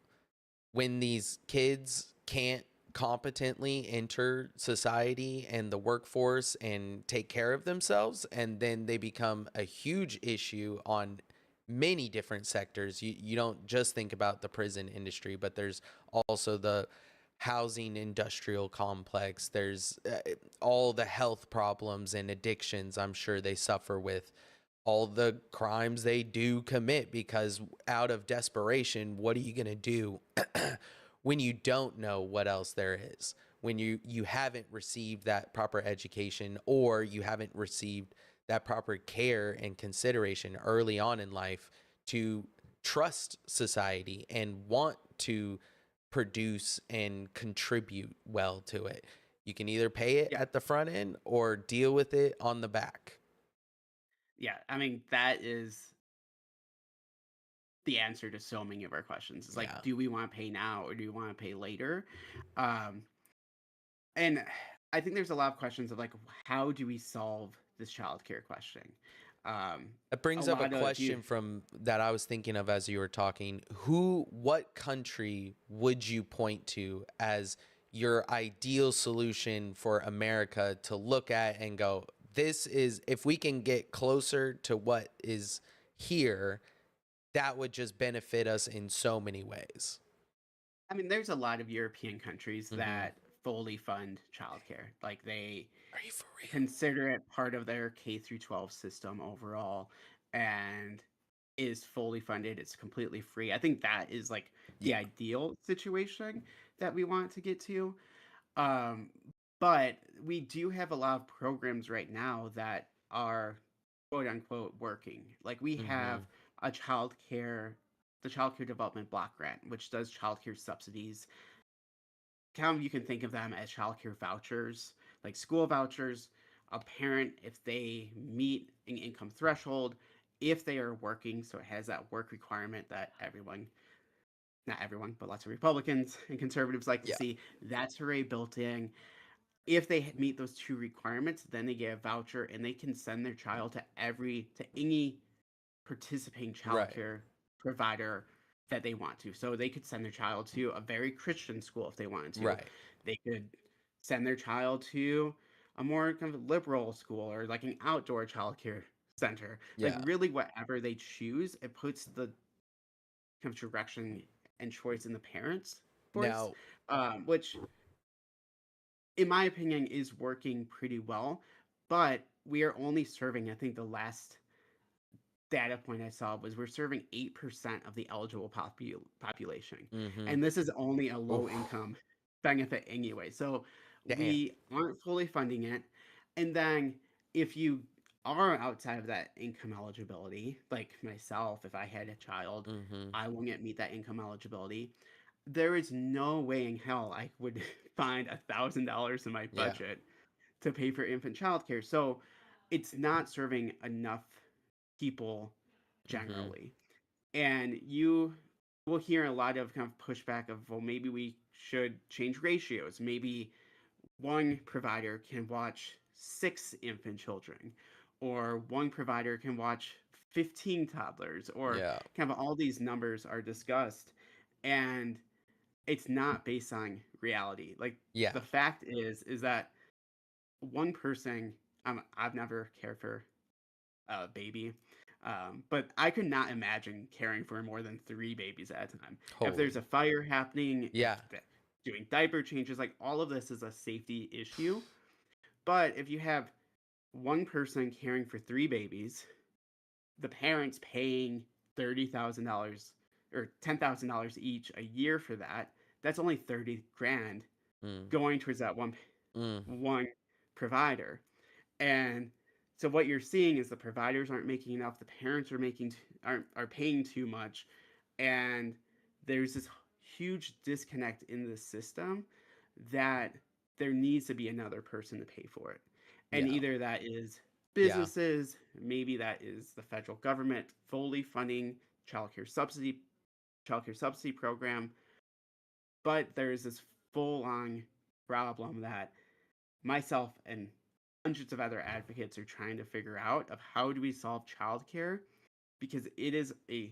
When these kids can't competently enter society and the workforce and take care of themselves, and then they become a huge issue on many different sectors. You don't just think about the prison industry, but there's also the housing industrial complex. There's all the health problems and addictions I'm sure they suffer with, all the crimes they do commit, because out of desperation, what are you going to do when you don't know what else there is, when you haven't received that proper education, or you haven't received that proper care and consideration early on in life to trust society and want to produce and contribute well to it. You can either pay it yeah, at the front end or deal with it on the back. yeah. I mean, that is the answer to so many of our questions. It's like, Yeah. do we want to pay now or do we want to pay later? Um, and I think there's a lot of questions of like, how do we solve this childcare question? Um, That a brings up a lot of if you, question from that I was thinking of as you were talking. What country would you point to as your ideal solution for America to look at and go, this is, if we can get closer to what is here, that would just benefit us in so many ways. I mean, there's a lot of European countries Mm-hmm. that fully fund childcare. Like they Are you for real? consider it part of their K through 12 system overall, and is fully funded. It's completely free. I think that is like Yeah. the ideal situation that we want to get to. Um, but we do have a lot of programs right now that are quote unquote working. Like we Mm-hmm. have a the child care development block grant, which does child care subsidies. Kind of you can think of them as child care vouchers, like school vouchers. A parent, if they meet an income threshold, if they are working, so it has that work requirement that everyone, not everyone, but lots of Republicans and conservatives like to Yeah. see, that's already built in. If they meet those two requirements, then they get a voucher and they can send their child to any participating Right. childcare provider that they want to. So they could send their child to a very Christian school if they wanted to. Right. They could send their child to a more kind of liberal school or like an outdoor childcare center. Like Yeah. really whatever they choose, it puts the kind of direction and choice in the parents' voice, Now, which in my opinion is working pretty well. But we are only serving, I think the last data point I saw was we're serving 8% of the eligible population. mm-hmm. And this is only a low Oof. income benefit anyway. So Damn. we aren't fully funding it. And then if you are outside of that income eligibility, like myself, if I had a child, Mm-hmm. I won't meet that income eligibility. There is no way in hell I would find $1,000 in my Yeah. budget to pay for infant childcare. So it's not serving enough people Mm-hmm. generally. And you will hear a lot of kind of pushback of, well, maybe we should change ratios. Maybe one provider can watch 6 infant children, or one provider can watch 15 toddlers, or Yeah. kind of all these numbers are discussed. And it's not based on reality. Like Yeah. the fact is that one person, I've never cared for baby. But I could not imagine caring for more than 3 babies at a time. If there's Holy. a fire happening, if Yeah. doing diaper changes, like all of this is a safety issue. But if you have one person caring for 3 babies, the parents paying $30,000 or $10,000 each a year for that, that's only 30 grand Mm. going towards that Mm. one provider. And so what you're seeing is the providers aren't making enough, the parents are paying too much, and there's this huge disconnect in the system that there needs to be another person to pay for it. And Yeah. either that is Yeah. businesses, maybe that is the federal government fully funding childcare subsidy childcare subsidy program, but there's this full on problem that myself and hundreds of other advocates are trying to figure out of how do we solve childcare because it is a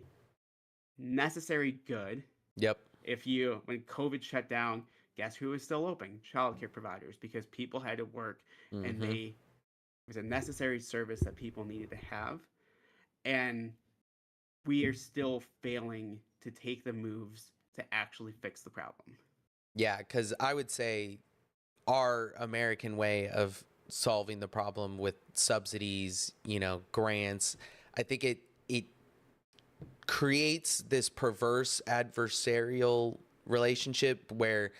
necessary good. Yep. When COVID shut down, guess who was still open? Childcare providers, because people had to work and Mm-hmm. it was a necessary service that people needed to have. And we are still failing to take the moves to actually fix the problem. Yeah, because I would say our American way of solving the problem with subsidies, grants, I think it creates this perverse adversarial relationship where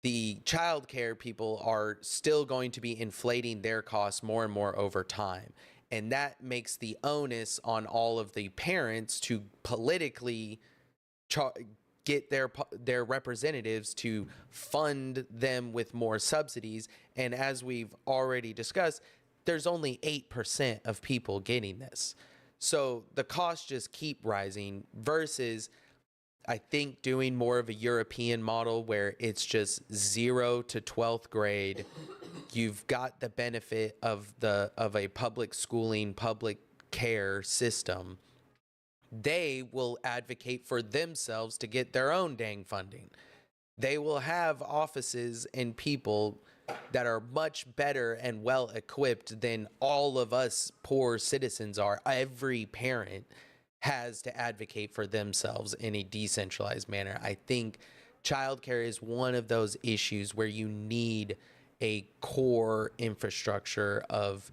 the childcare people are still going to be inflating their costs more and more over time. And that makes the onus on all of the parents to politically char- get their representatives to fund them with more subsidies. And as we've already discussed, there's only 8% of people getting this. So the costs just keep rising versus I think doing more of a European model where it's just 0 to 12th grade. You've got the benefit of a public schooling, public care system. They will advocate for themselves to get their own dang funding. They will have offices and people that are much better and well equipped than all of us poor citizens are. Every parent has to advocate for themselves in a decentralized manner. I think childcare is one of those issues where you need a core infrastructure of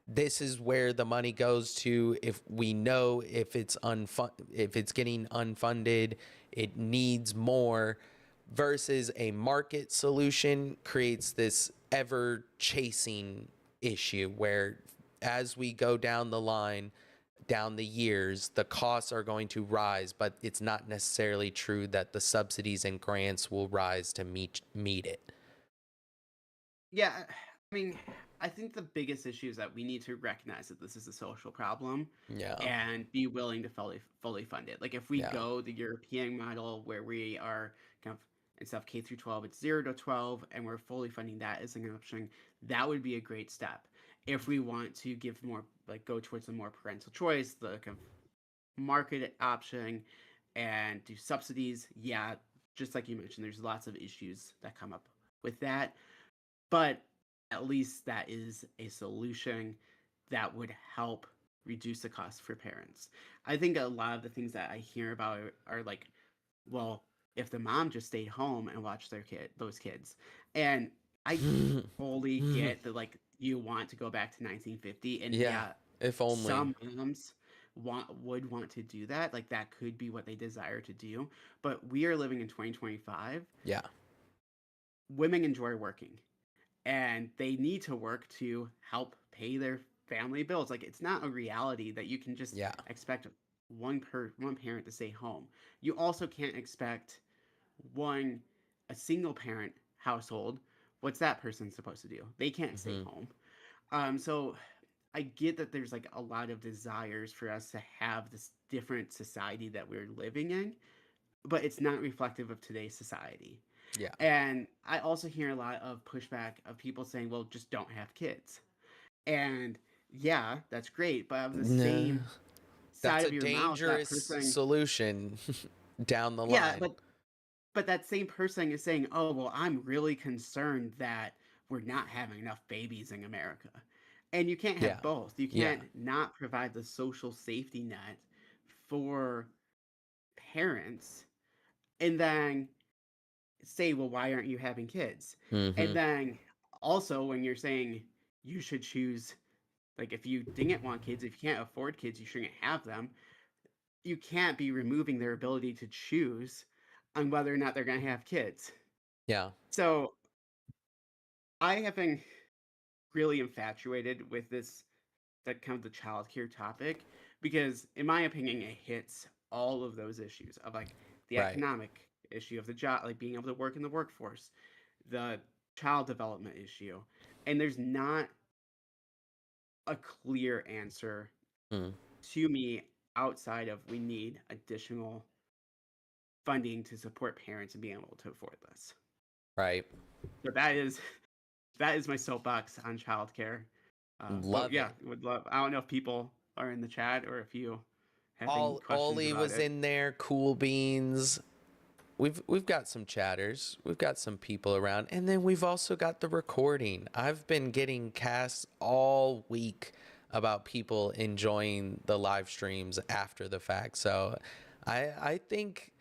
this is where the money goes to. If we know if it's getting unfunded, it needs more, versus a market solution creates this ever chasing issue where as we go down the line, down the years, the costs are going to rise, but it's not necessarily true that the subsidies and grants will rise to meet it. Yeah, I mean, I think the biggest issue is that we need to recognize that this is a social problem Yeah. and be willing to fully fund it. Like if we Yeah. go the European model where we are kind of instead of K through 12, it's 0 to 12, and we're fully funding that as an option, that would be a great step. If we want to give more, like go towards a more parental choice, the kind of market option, and do subsidies, yeah, just like you mentioned, there's lots of issues that come up with that, but at least that is a solution that would help reduce the cost for parents. I think a lot of the things that I hear about are like, well, if the mom just stayed home and watched those kids, and I fully get that, like you want to go back to 1950, and Yeah. yeah, If only. some moms would want to do that, like that could be what they desire to do, but we are living in 2025. Yeah. Women enjoy working and they need to work to help pay their family bills. Like it's not a reality that you can just Yeah. expect one parent to stay home. You also can't expect one a single parent household. What's that person supposed to do? They can't stay Hmm. home. So I get that there's like a lot of desires for us to have this different society that we're living in, but it's not reflective of today's society. Yeah. And I also hear a lot of pushback of people saying, well, just don't have kids. And yeah, that's great. But of the No, same that's side a of your mouth, that dangerous person, solution down the yeah, line. but that same person is saying, oh, well, I'm really concerned that we're not having enough babies in America. And you can't Yeah. have both. You Yeah. can't not provide the social safety net for parents and then say, well, why aren't you having kids? And Hmm. then also, when you're saying you should choose, like, if you didn't want kids, if you can't afford kids, you shouldn't have them. You can't be removing their ability to choose on whether or not they're going to have kids. Yeah. So I have been really infatuated with that kind of the childcare topic because, in my opinion, it hits all of those issues of like the Right. economic issue of the job, like being able to work in the workforce, the child development issue, and there's not a clear answer Mm. to me outside of we need additional funding to support parents and being able to afford this. Right. So that is my soapbox on childcare. But Love yeah, it. would love. I don't know if people are in the chat or if you have any All questions Ollie about was it. in there. Cool beans. We've got some chatters. We've got some people around, and then we've also got the recording. I've been getting casts all week about people enjoying the live streams after the fact. So, I think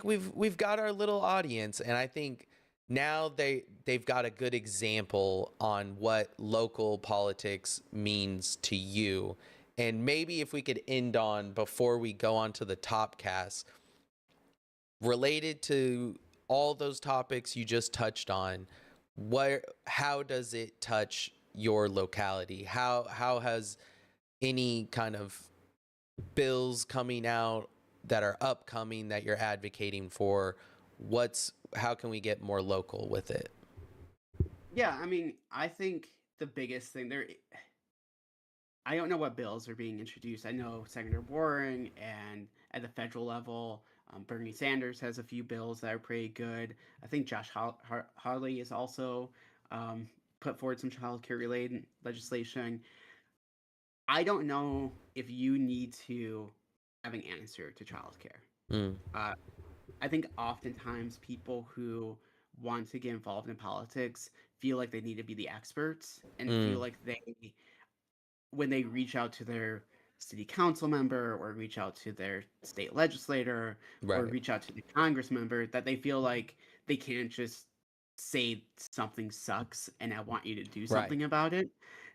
we've got our little audience, and I think now they've got a good example on what local politics means to you. And maybe if we could end on before we go on to the top cast related to all those topics you just touched on, how does it touch your locality? How has any kind of bills coming out that are upcoming that you're advocating for, how can we get more local with it? Yeah, I mean, I think the biggest thing there, I don't know what bills are being introduced. I know Senator Warren and at the federal level, Bernie Sanders has a few bills that are pretty good. I think Josh Hawley is also put forward some childcare related legislation. I don't know if you need to have an answer to childcare. Mm, Uh, I think oftentimes people who want to get involved in politics feel like they need to be the experts and feel mm, like they when they reach out to their city council member or reach out to their state legislator or Right. reach out to the congress member that they feel like they can't just say something sucks and I want you to do Right. something about it.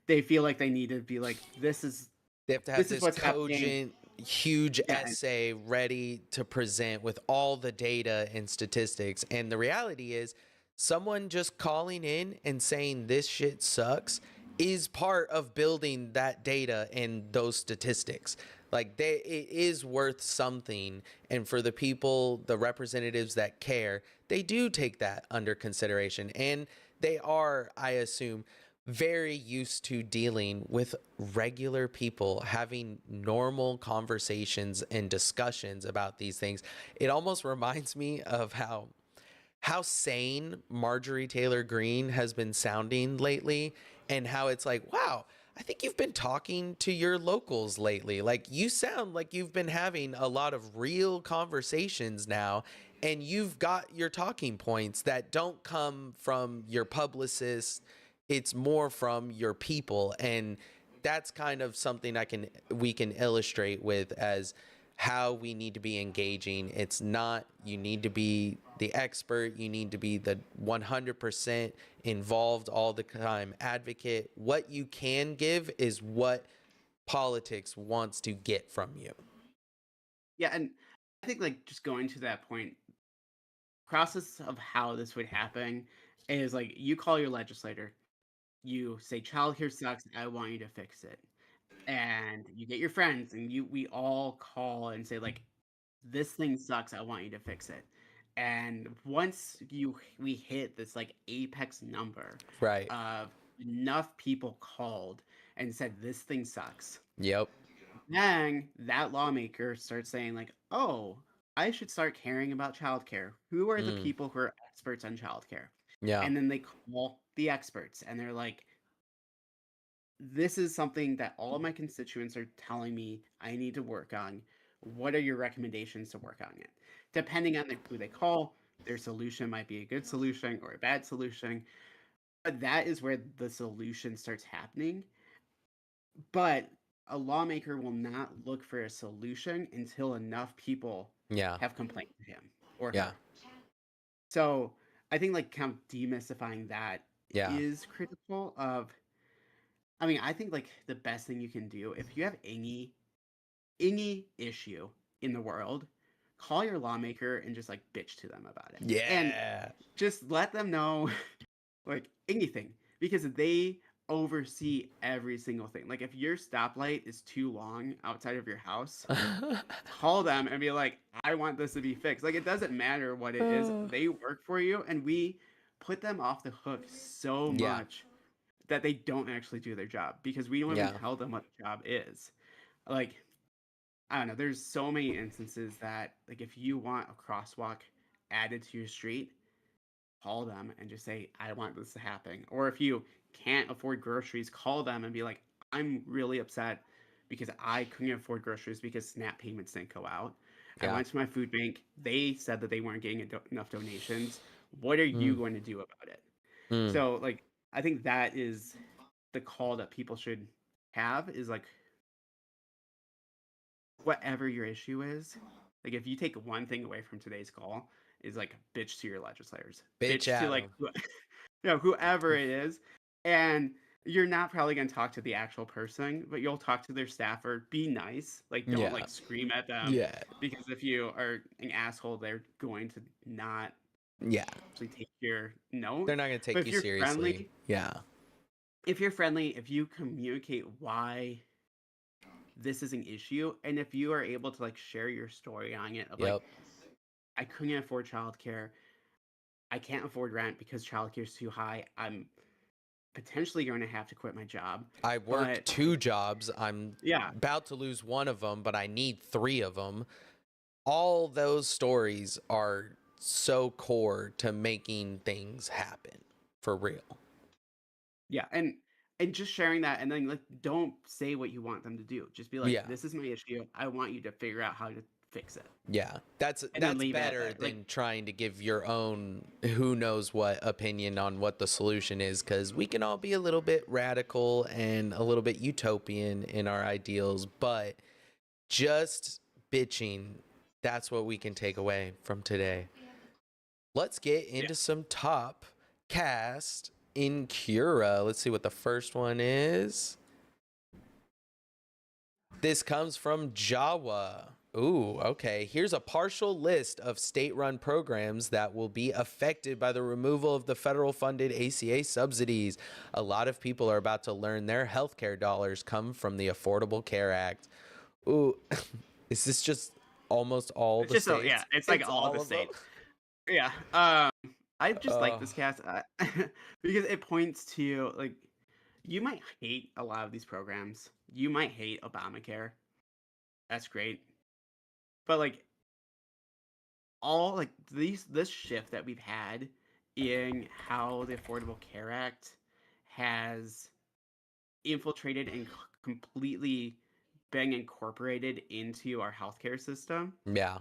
They feel like they need to be like, They have to have this is this what's happening. cogent, huge Yeah, and essay ready to present with all the data and statistics. And the reality is, someone just calling in and saying this shit sucks is part of building that data and those statistics. Like it is worth something. And for the people, the representatives that care, they do take that under consideration. And they are, I assume, very used to dealing with regular people having normal conversations and discussions about these things. It almost reminds me of how sane Marjorie Taylor Greene has been sounding lately, and how it's like, wow, I think you've been talking to your locals lately. Like, you sound like you've been having a lot of real conversations now, and you've got your talking points that don't come from your publicist. It's more from your people. And that's kind of something we can illustrate with as how we need to be engaging. It's not you need to be the expert, you need to be the 100% involved all the time advocate. What you can give is what politics wants to get from you. yeah, and I think like just going to that point, process of how this would happen is like you call your legislator, you say childcare sucks, I want you to fix it. And you get your friends and we all call and say like this thing sucks, I want you to fix it. And once we hit this like apex number Right. of enough people called and said this thing sucks, Yep. then that lawmaker starts saying like, "Oh, I should start caring about childcare. Who are the Mm. people who are experts on childcare?" Yeah. And then they call the experts and they're like, "This is something that all of my constituents are telling me I need to work on. What are your recommendations to work on it?" Depending on who they call, their solution might be a good solution or a bad solution, but that is where the solution starts happening. But a lawmaker will not look for a solution until enough people Yeah. have complained to him or Yeah. her. So I think like kind of demystifying that Yeah. is critical of I mean, I think like the best thing you can do if you have any issue in the world, call your lawmaker and just like bitch to them about it. And Yeah. just let them know like anything because they oversee every single thing. Like if your stoplight is too long outside of your house, call them and be like, "I want this to be fixed." Like it doesn't matter what it is. They work for you and we put them off the hook so Yeah. much that they don't actually do their job because we don't even Yeah. tell them what the job is. Like I don't know, there's so many instances that like if you want a crosswalk added to your street, call them and just say, I want this to happen. Or if you can't afford groceries, call them and be like, I'm really upset because I couldn't afford groceries because SNAP payments didn't go out. I Yeah. went to my food bank. They said that they weren't getting enough donations. What are you Mm. going to do about it? Mm. So, like, I think that is the call that people should have is like, whatever your issue is, like if you take one thing away from today's call, is like bitch to your legislators, Bitch bitch to at like him. whoever it is, and you're not probably going to talk to the actual person, but you'll talk to their staffer. Be nice, like don't Yeah. like scream at them Yeah. because if you are an asshole, they're going to not Yeah. actually take your note. They're not going to But take you seriously. Yeah. if you communicate why this is an issue, and if you are able to like share your story on it of like Yep. I couldn't afford childcare. I can't afford rent because childcare is too high. I'm potentially going to have to quit my job. I work But two jobs. I'm yeah, about to lose one of them, but I need three of them. All those stories are so core to making things happen for real. yeah, and just sharing that, and then like don't say what you want them to do. Just be like, Yeah. "This is my issue. I want you to figure out how to fix it Yeah, and then that's leave it at better that. Like, than trying to give your own who knows what opinion on what the solution is, because we can all be a little bit radical and a little bit utopian in our ideals, but just bitching, that's what we can take away from today. Let's get yeah, into some top cast in Cura. Let's see what the first one is. This comes from Jawa. Ooh, okay. Here's a partial list of state run programs that will be affected by the removal of the federal funded ACA subsidies. A lot of people are about to learn their healthcare dollars come from the Affordable Care Act. Ooh, is this just almost all it's the just so yeah, states? it's like It's all of the all of them. states. Yeah. I just like Oh, this cast because it points to like you might hate a lot of these programs. You might hate Obamacare. That's great. But like all like this shift that we've had in how the Affordable Care Act has infiltrated and completely been incorporated into our healthcare system yeah.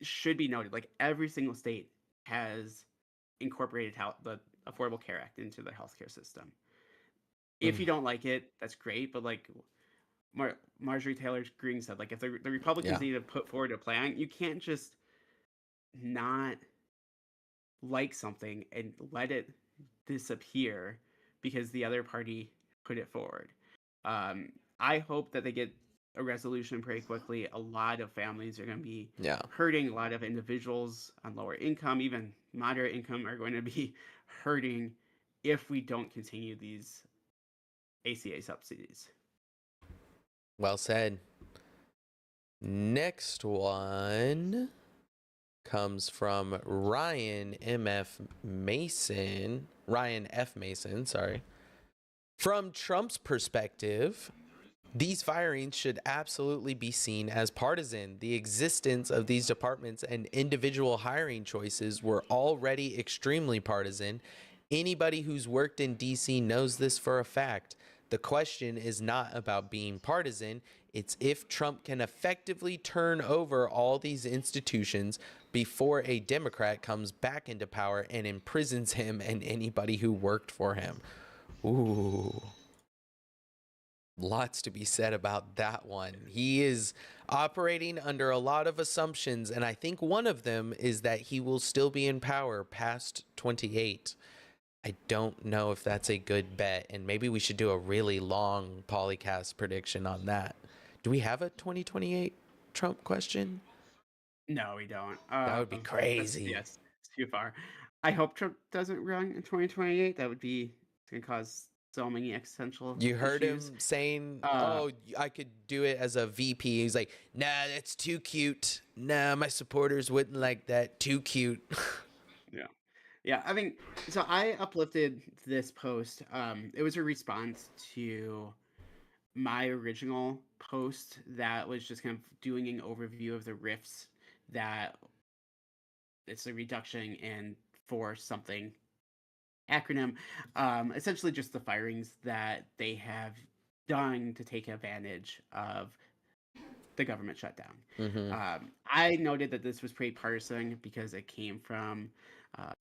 should be noted. Like every single state has incorporated how the Affordable Care Act into their healthcare system. If Mm, you don't like it, that's great. But like Marjorie Taylor Greene said, like if the Republicans yeah. need to put forward a plan, you can't just not like something and let it disappear because the other party put it forward. Um, I hope that they get a resolution pretty quickly. A lot of families are going to be Yeah. hurting. A lot of individuals on lower income, even moderate income, are going to be hurting if we don't continue these ACA subsidies. Well said. Next one comes from Ryan MF Mason. Ryan F. Mason, sorry. From Trump's perspective, these firings should absolutely be seen as partisan. The existence of these departments and individual hiring choices were already extremely partisan. Anybody who's worked in DC knows this for a fact. The question is not about being partisan, it's if Trump can effectively turn over all these institutions before a Democrat comes back into power and imprisons him and anybody who worked for him. Ooh, lots to be said about that one. He is operating under a lot of assumptions, and I think one of them is that he will still be in power past 28. I don't know if that's a good bet, and maybe we should do a really long polycast prediction on that. Do we have a 2028 Trump question? No, we don't. That would be That's crazy. yes, it's too far. I hope Trump doesn't run in 2028. That would be going to cause so many existential You heard issues. him saying, Uh, "Oh, I could do it as a VP." He's like, "Nah, that's too cute. Nah, my supporters wouldn't like that. Too cute." yeah. Yeah, I mean, so I uplifted this post. It was a response to my original post that was just kind of doing an overview of the rifts that it's a reduction in force something acronym. Essentially, just the firings that they have done to take advantage of the government shutdown. Mm-hmm. I noted that this was pretty partisan because it came from uh,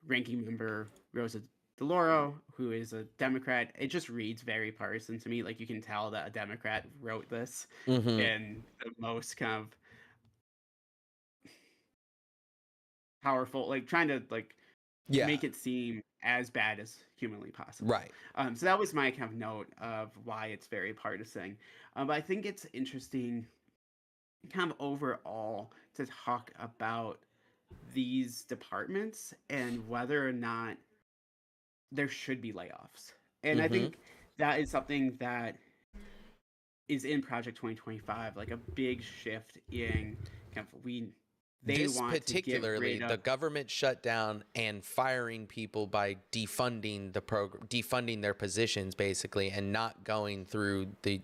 ranking member Rosa DeLauro, who is a Democrat. It just reads very partisan to me. Like you can tell that a Democrat wrote this Mm-hmm. in the most kind of powerful, like trying to like Yeah. make it seem as bad as humanly possible. Right. So that was my kind of note of why it's very partisan. But I think it's interesting kind of overall to talk about these departments and whether or not there should be layoffs. And I Mm-hmm. think that is something that is in Project 2025, like a big shift in kind of they This want to get particularly, rid the of. government shutdown and firing people by defunding the program, defunding their positions basically, and not going through the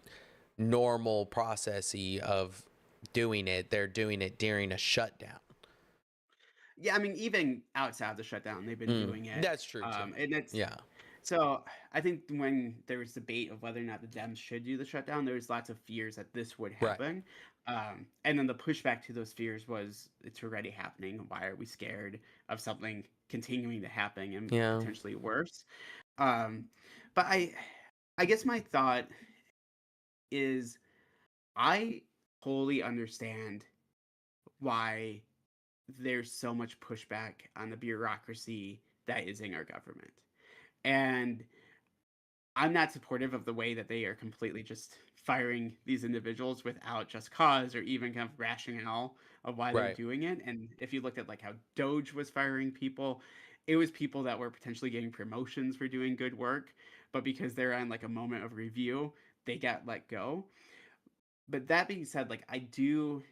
normal processy of doing it. They're doing it during a shutdown. Yeah, I mean, even outside the shutdown, they've been doing it. That's true too. And it's Yeah. So I think when there was debate of whether or not the Dems should do the shutdown, there was lots of fears that this would Right. happen. And then the pushback to those fears was, it's already happening. Why are we scared of something continuing to happen and Yeah. potentially worse? Um, but I guess my thought is I totally understand why there's so much pushback on the bureaucracy that is in our government. And I'm not supportive of the way that they are completely just firing these individuals without just cause or even kind of rationale of why they're Right. doing it. And if you looked at like how Doge was firing people, it was people that were potentially getting promotions for doing good work, but because they're on like a moment of review, they got let go. But that being said, like I do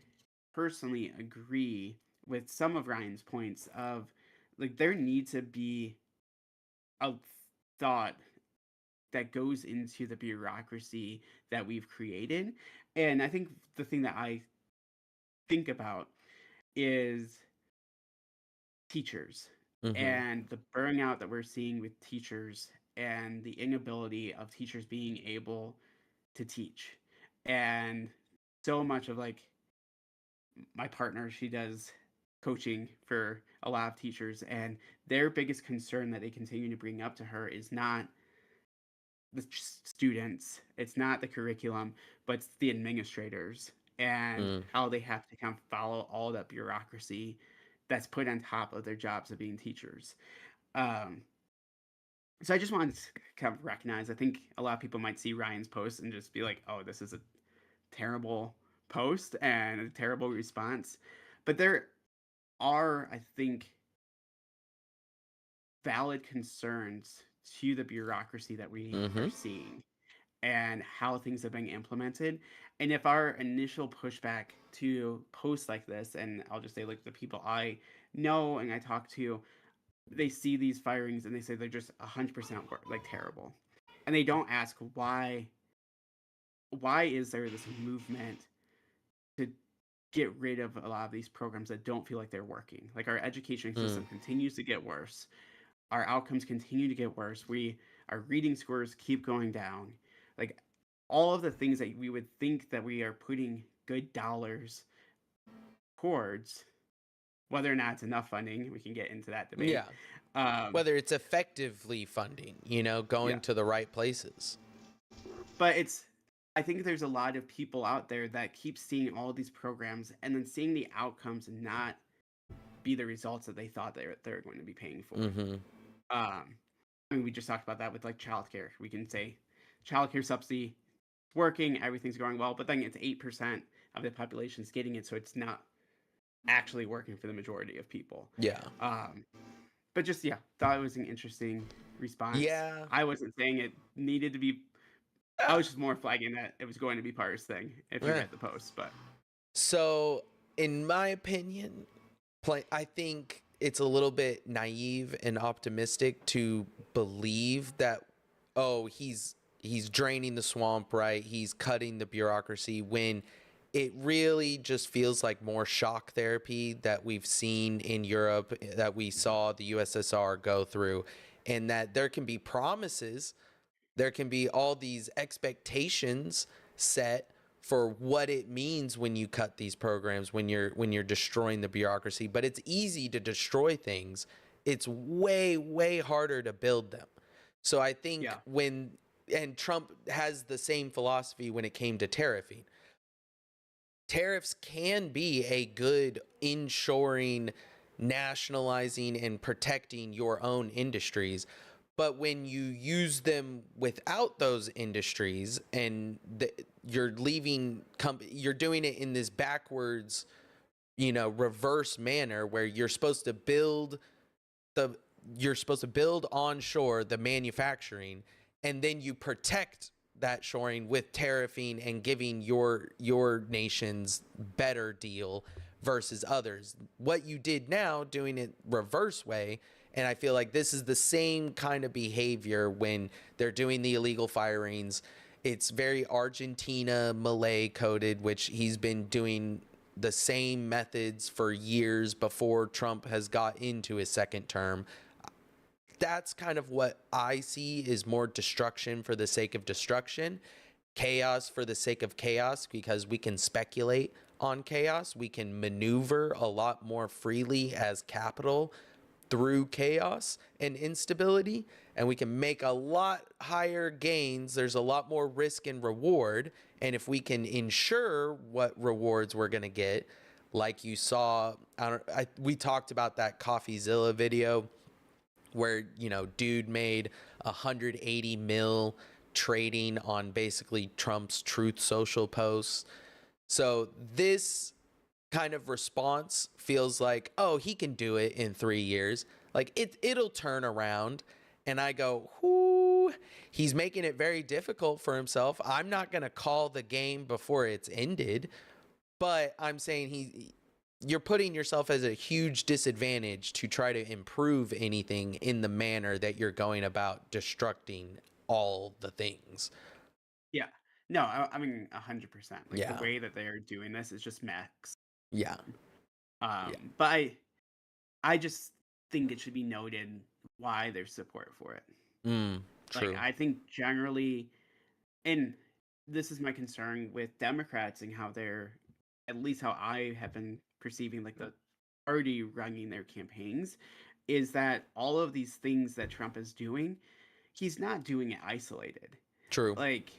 personally agree with some of Ryan's points of like there needs to be a thought that goes into the bureaucracy that we've created. And I think the thing that I think about is teachers Mm-hmm. and the burnout that we're seeing with teachers and the inability of teachers being able to teach. And so much of like my partner, she does coaching for a lot of teachers, and their biggest concern that they continue to bring up to her is not the students, it's not the curriculum, but it's the administrators and Mm. how they have to kind of follow all that bureaucracy that's put on top of their jobs of being teachers. Um, so I just wanted to kind of recognize, I think a lot of people might see Ryan's post and just be like, oh, this is a terrible post and a terrible response. But there are, I think, valid concerns to the bureaucracy that we are Mm-hmm. seeing and how things have been implemented. And if our initial pushback to posts like this, and I'll just say like the people I know and I talk to, they see these firings and they say they're just 100% like terrible. And they don't ask why is there this movement to get rid of a lot of these programs that don't feel like they're working? Like our education Mm. system continues to get worse. Our outcomes continue to get worse. Our reading scores keep going down. Like all of the things that we would think that we are putting good dollars towards, whether or not it's enough funding, we can get into that debate. Yeah. Um, Whether it's effectively funding, yeah, going to the right places. but I think there's a lot of people out there that keep seeing all these programs and then seeing the outcomes not be the results that they thought they're going to be paying for. Mm-hmm. Um, I mean, we just talked about that with like childcare. We can say childcare subsidy working, everything's going well, but then it's 8% of the population's getting it, so it's not actually working for the majority of people. Yeah. Um, but just yeah, thought it was an interesting response. Yeah. I wasn't saying it needed to be. I Yeah. was just more flagging that it was going to be Parr's thing if you Eh. read the post. But So, in my opinion, I think it's a little bit naive and optimistic to believe that, oh, he's draining the swamp, right? He's cutting the bureaucracy when it really just feels like more shock therapy that we've seen in Europe, that we saw the USSR go through, and that there can be promises, there can be all these expectations set for what it means when you cut these programs, when you're destroying the bureaucracy. But it's easy to destroy things, it's way harder to build them. So I think yeah, when, and Trump has the same philosophy when it came to tariffing. Tariffs can be a good inshoring, nationalizing, and protecting your own industries. But when you use them without those industries, and you're leaving, you're doing it in this backwards, reverse manner where the you're supposed to build onshore the manufacturing, and then you protect that shoring with tariffing and giving your nation's better deal versus others. What you did now, doing it reverse way, and I feel like this is the same kind of behavior when they're doing the illegal firings. It's very Argentina Malay coded, which he's been doing the same methods for years before Trump has got into his second term. that's kind of what I see is more destruction for the sake of destruction, chaos for the sake of chaos, because we can speculate on chaos. We can maneuver a lot more freely as capital through chaos and instability, and we can make a lot higher gains. There's a lot more risk and reward. And if we can ensure what rewards we're going to get, like you saw, we talked about that CoffeeZilla video where, dude made 180 mil trading on basically Trump's Truth Social posts. So this kind of response feels like, oh, he can do it in 3 years. Like it'll turn around. And I go, whoo, he's making it very difficult for himself. I'm not going to call the game before it's ended, but I'm saying you're putting yourself as a huge disadvantage to try to improve anything in the manner that you're going about destructing all the things. Yeah. No, I mean 100%. Like the Yeah. way that they are doing this is just max. Yeah. But I just think it should be noted why there's support for it. True. Like I think generally, and this is my concern with Democrats and how they're, at least how I have been perceiving like the party running their campaigns, is that all of these things that Trump is doing, he's not doing it isolated. True. Like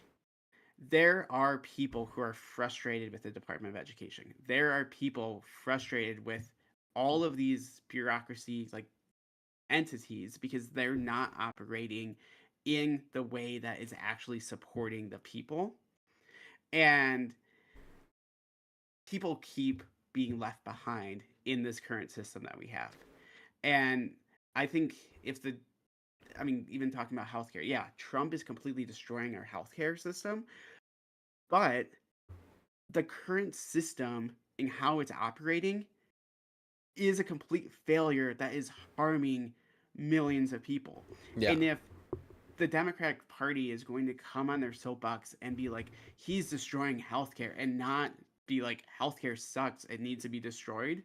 there are people who are frustrated with the Department of Education. There are people frustrated with all of these bureaucracy like entities because they're not operating in the way that is actually supporting the people. And people keep being left behind in this current system that we have. And I think even talking about healthcare, yeah, Trump is completely destroying our healthcare system, but the current system and how it's operating is a complete failure that is harming millions of people. Yeah. And if the Democratic Party is going to come on their soapbox and be like, he's destroying healthcare, and not be like, healthcare sucks, it needs to be destroyed,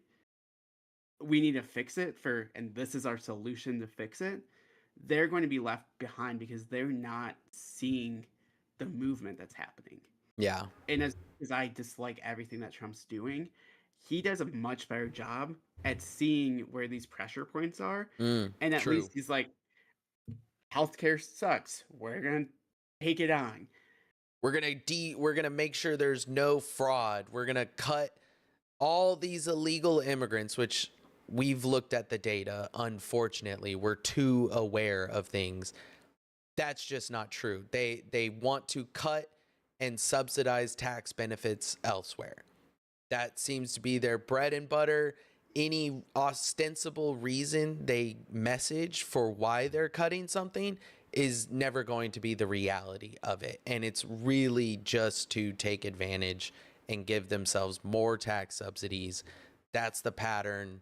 we need to fix it and this is our solution to fix it, they're going to be left behind because they're not seeing the movement that's happening. Yeah. And as I dislike everything that Trump's doing, he does a much better job at seeing where these pressure points are. And at True. least he's like, healthcare sucks, we're going to take it on. We're going to make sure there's no fraud. We're going to cut all these illegal immigrants, which we've looked at the data. Unfortunately, we're too aware of things. That's just not true. They want to cut and subsidize tax benefits elsewhere. That seems to be their bread and butter. Any ostensible reason they message for why they're cutting something is never going to be the reality of it. And it's really just to take advantage and give themselves more tax subsidies. That's the pattern.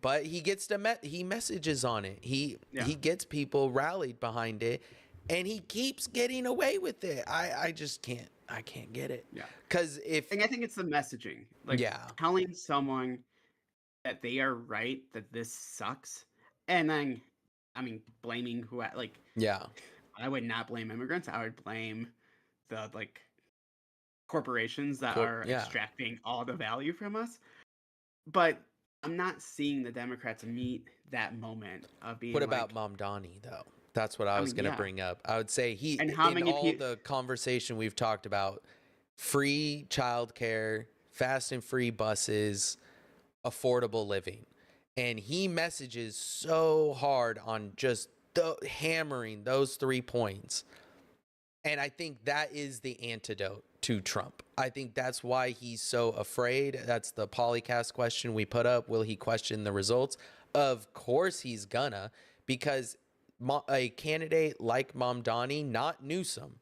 But he gets he messages on it. He gets people rallied behind it, and he keeps getting away with it. I just can't. I can't get it. Yeah. Because I think it's the messaging. Like telling someone that they are right, that this sucks, and then blaming who I would not blame immigrants. I would blame the corporations that are extracting all the value from us. But I'm not seeing the Democrats meet that moment of being. What about Mamdani though? That's what I was going to bring up. I would say the conversation we've talked about, free childcare, fast and free buses, affordable living. And he messages so hard on just hammering those 3 points. And I think that is the antidote to Trump. I think that's why he's so afraid. That's the Polycast question we put up. Will he question the results? Of course he's gonna, because a candidate like Mamdani, not Newsom,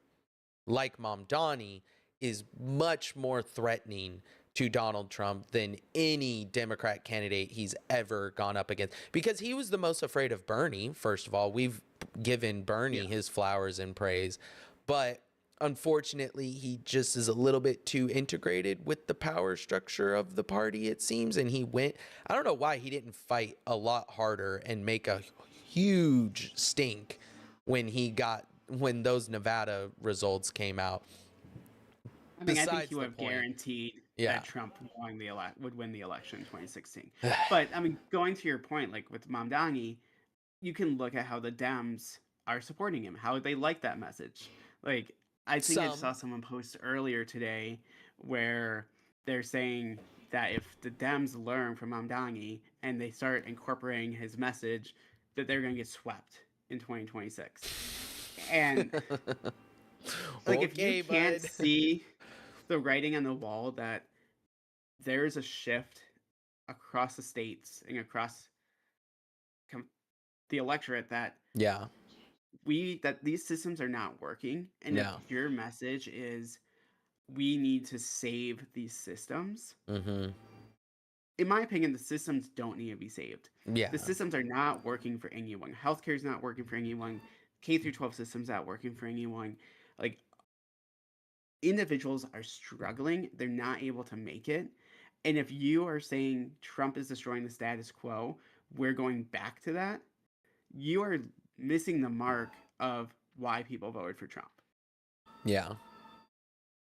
like Mamdani, is much more threatening to Donald Trump than any Democrat candidate he's ever gone up against. Because he was the most afraid of Bernie, first of all. We've given Bernie his flowers and praise. But unfortunately, he just is a little bit too integrated with the power structure of the party, it seems. And I don't know why he didn't fight a lot harder and make a huge stink when those Nevada results came out. I mean, I think he Besides would the have point. guaranteed Yeah. that Trump would win the election in 2016. But I mean, going to your point, like with Mamdani, you can look at how the Dems are supporting him, how they like that message. Like, I think I Some. saw someone post earlier today where they're saying that if the Dems learn from Mamdani and they start incorporating his message, that they're going to get swept in 2026. And like, if you Okay, can't bud. see the writing on the wall that there is a shift across the states and across the electorate that Yeah. these systems are not working, and if Yeah. your message is we need to save these systems, Mm-hmm. in my opinion, the systems don't need to be saved. Yeah. The systems are not working for anyone. Healthcare is not working for anyone. K through 12 systems not working for anyone. Like, individuals are struggling, they're not able to make it. And if you are saying Trump is destroying the status quo, we're going back to that, you are missing the mark of why people voted for Trump. Yeah.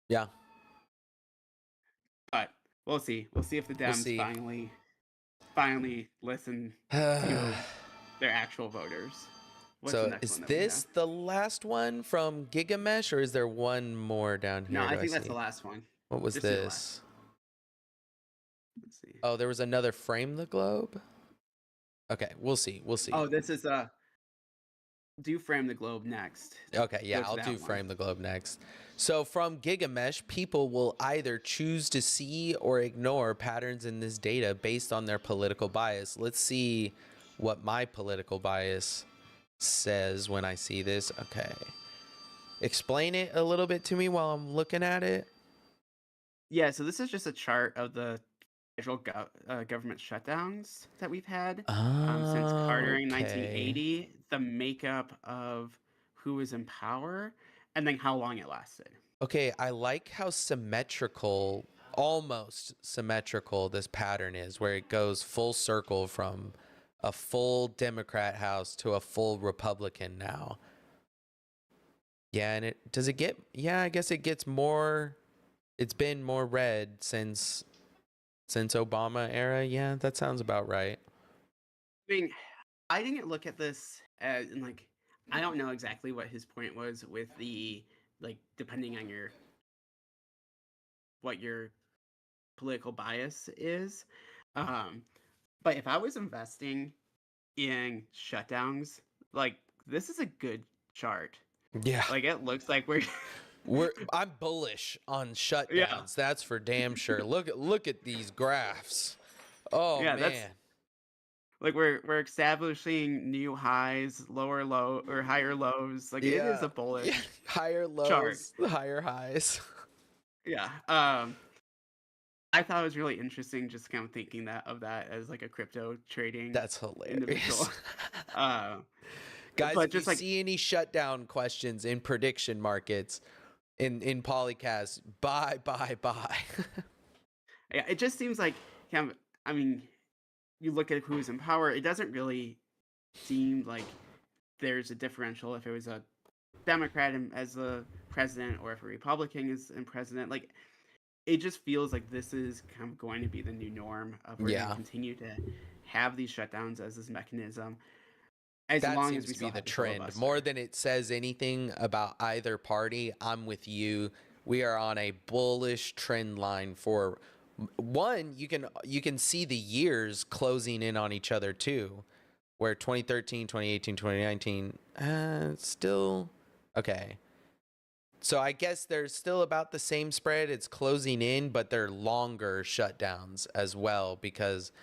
Yeah. But we'll see. We'll see if the We'll Dems see. finally listen to their actual voters. What's the So next is one that we have? this the last one from Gigamesh, or is there one more down No, here? I Do I think that's the see? last one. What was Just do the last. this? Let's see. Oh, there was another frame the globe. Okay, we'll see. We'll see. Oh, this is do frame the globe next. Okay, yeah, Go to I'll do that one. frame the globe next. So from Gigamesh, people will either choose to see or ignore patterns in this data based on their political bias. Let's see what my political bias says when I see this. Okay. Explain it a little bit to me while I'm looking at it. Yeah, so this is just a chart of the federal government shutdowns that we've had since Carter in Okay. 1980, the makeup of who was in power, and then how long it lasted. Okay, I like how symmetrical, almost symmetrical this pattern is, where it goes full circle from a full Democrat house to a full Republican now. Yeah, and yeah, I guess it gets more, it's been more red since Obama era. Yeah, that sounds about right. I mean, I didn't look at this as and like I don't know exactly what his point was with the like depending on what your political bias is. Um, but if I was investing in shutdowns, like this is a good chart. Yeah. Like it looks like we're I'm bullish on yeah. shutdowns. That's for damn sure. Look at these graphs. Oh Yeah, that's man. like we're establishing new highs, lower low or higher lows. Like it is Yeah. a Yeah. bullish Higher chart. lows, higher highs. Yeah. I thought it was really interesting just kind of thinking that as like a crypto trading That's individual. hilarious. Uh, Guys, but if you just like see any shutdown questions in prediction markets in Polycast, buy. yeah, it just seems like kind of I mean, you look at who's in power, it doesn't really seem like there's a differential if it was a Democrat as the president or if a Republican is in president. Like it just feels like this is kind of going to be the new norm of we're going to Yeah. continue to have these shutdowns as this mechanism as That long as seems we to be still the have the trend. filibuster. More than it says anything about either party, I'm with you. We are on a bullish trend line for one. You can see the years closing in on each other too, where 2013, 2018, 2019 still okay. So I guess there's still about the same spread. It's closing in, but they're longer shutdowns as well because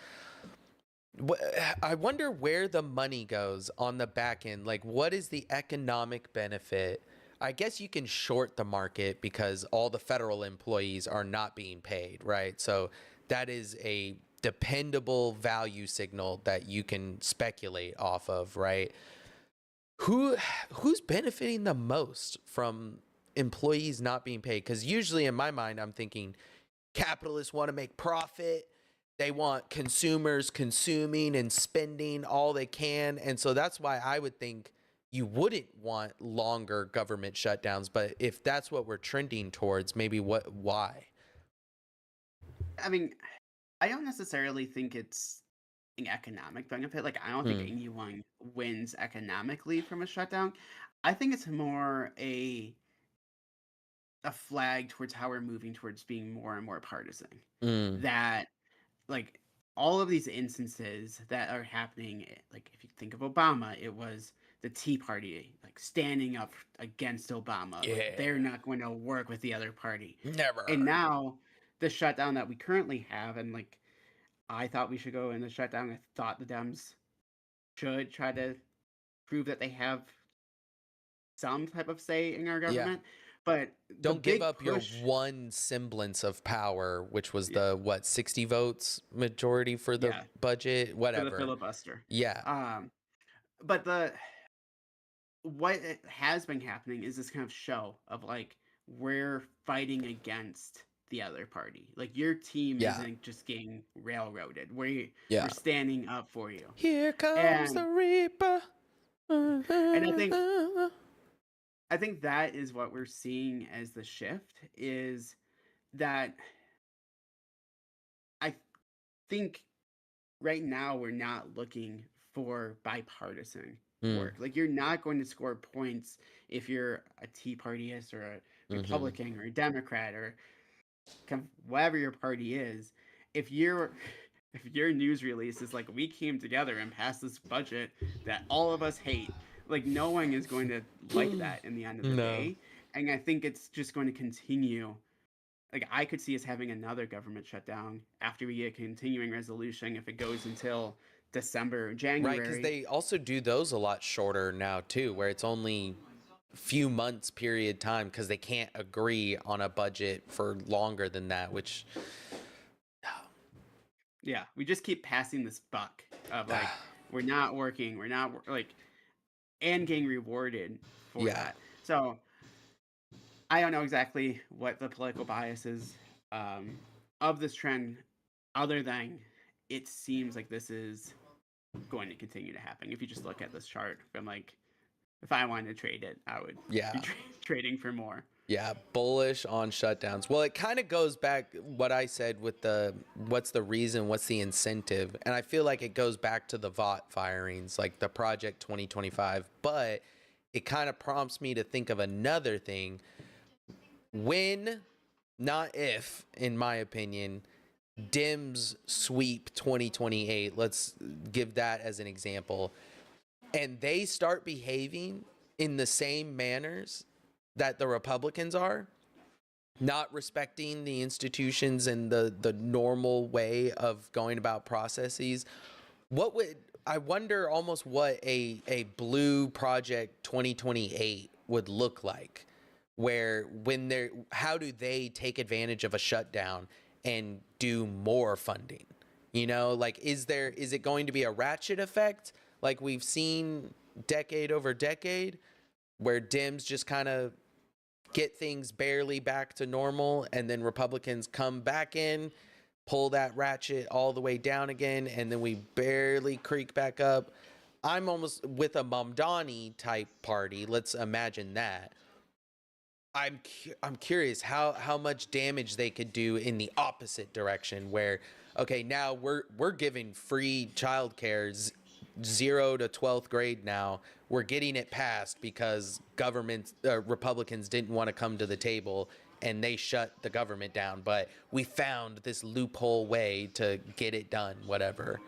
I wonder where the money goes on the back end. Like, what is the economic benefit? I guess you can short the market because all the federal employees are not being paid, right? So that is a dependable value signal that you can speculate off of, right? Who who's benefiting the most from employees not being paid? Because usually in my mind, I'm thinking capitalists want to make profit. they want consumers consuming and spending all they can. And so that's why I would think you wouldn't want longer government shutdowns. But if that's what we're trending towards, maybe why? I mean, I don't necessarily think it's an economic benefit. Like, I don't think Mm, anyone wins economically from a shutdown. I think it's more a flag towards how we're moving towards being more and more partisan. mm, That, like, all of these instances that are happening, like, if you think of Obama, it was the Tea Party, like, standing up against Obama. Like, yeah. they're not going to work with the other party. And Never. now, the shutdown that we currently have, and, like, I thought we should go in the shutdown. I thought the Dems should try to prove that they have some type of say in our Yeah. government. But the Don't give big up your push, one semblance of power, which was yeah, the what, 60 votes majority for the yeah, budget, for the whatever. filibuster. Yeah. Um, but the what it has been happening is this kind of show of like we're fighting against the other party. Like your team Yeah. isn't just getting railroaded. We're Yeah. standing up for you. Here comes the And Reaper. and I think that is what we're seeing as the shift is that I think right now we're not looking for bipartisan Mm, work. Like you're not going to score points if you're a Tea Partyist or a mm-hmm. Republican or a Democrat or whatever your party is. If you're if your news release is like we came together and passed this budget that all of us hate, like no one is going to like that in the end of the No. day. And I think it's just going to continue. Like I could see us having another government shutdown after we get a continuing resolution if it goes until December or Right, because January. they also do those a lot shorter now too, where it's only few months period time because they can't agree on a budget for longer than that, which Yeah, we just keep passing this buck of like we're not working, we're not like and getting rewarded for yeah. that. So I don't know exactly what the political bias is of this trend, other than it seems like this is going to continue to happen. If you just look at this chart, from like, if I wanted to trade it, I would be Yeah. trading for more. Yeah, bullish on shutdowns. Well, it kind of goes back what I said with the what's the reason, what's the incentive? And I feel like it goes back to the VOT firings, like the Project 2025, but it kind of prompts me to think of another thing. When, not if, in my opinion, Dems sweep 2028, let's give that as an example, and they start behaving in the same manners that the Republicans are, not respecting the institutions and the normal way of going about processes, what would I wonder almost what a blue project 2028 would look like, where when they're how do they take advantage of a shutdown and do more funding? You know, like is it going to be a ratchet effect like we've seen decade over decade, where Dems just kind of get things barely back to normal and then Republicans come back in, pull that ratchet all the way down again, and then we barely creak back up? I'm almost with a Mamdani type party. Let's imagine that. I'm curious how much damage they could do in the opposite direction, where okay, now we're giving free childcare 0 to 12th grade now. We're getting it passed because government Republicans didn't want to come to the table and they shut the government down, but we found this loophole way to get it done, whatever.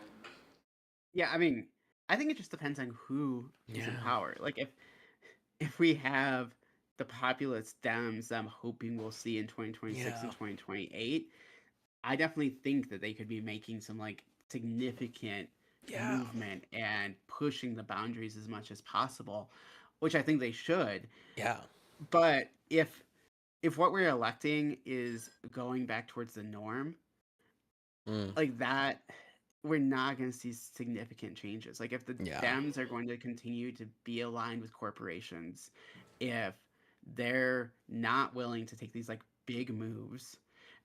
Yeah, I mean, I think it just depends on who is in Yeah. power. Like if we have the populist Dems that I'm hoping we'll see in 2026 and Yeah. 2028, I definitely think that they could be making some like significant Yeah. movement and pushing the boundaries as much as possible, which I think they should. Yeah. But if what we're electing is going back towards the norm, Mm. like that, we're not going to see significant changes. Like if the Yeah. Dems are going to continue to be aligned with corporations, if they're not willing to take these like big moves,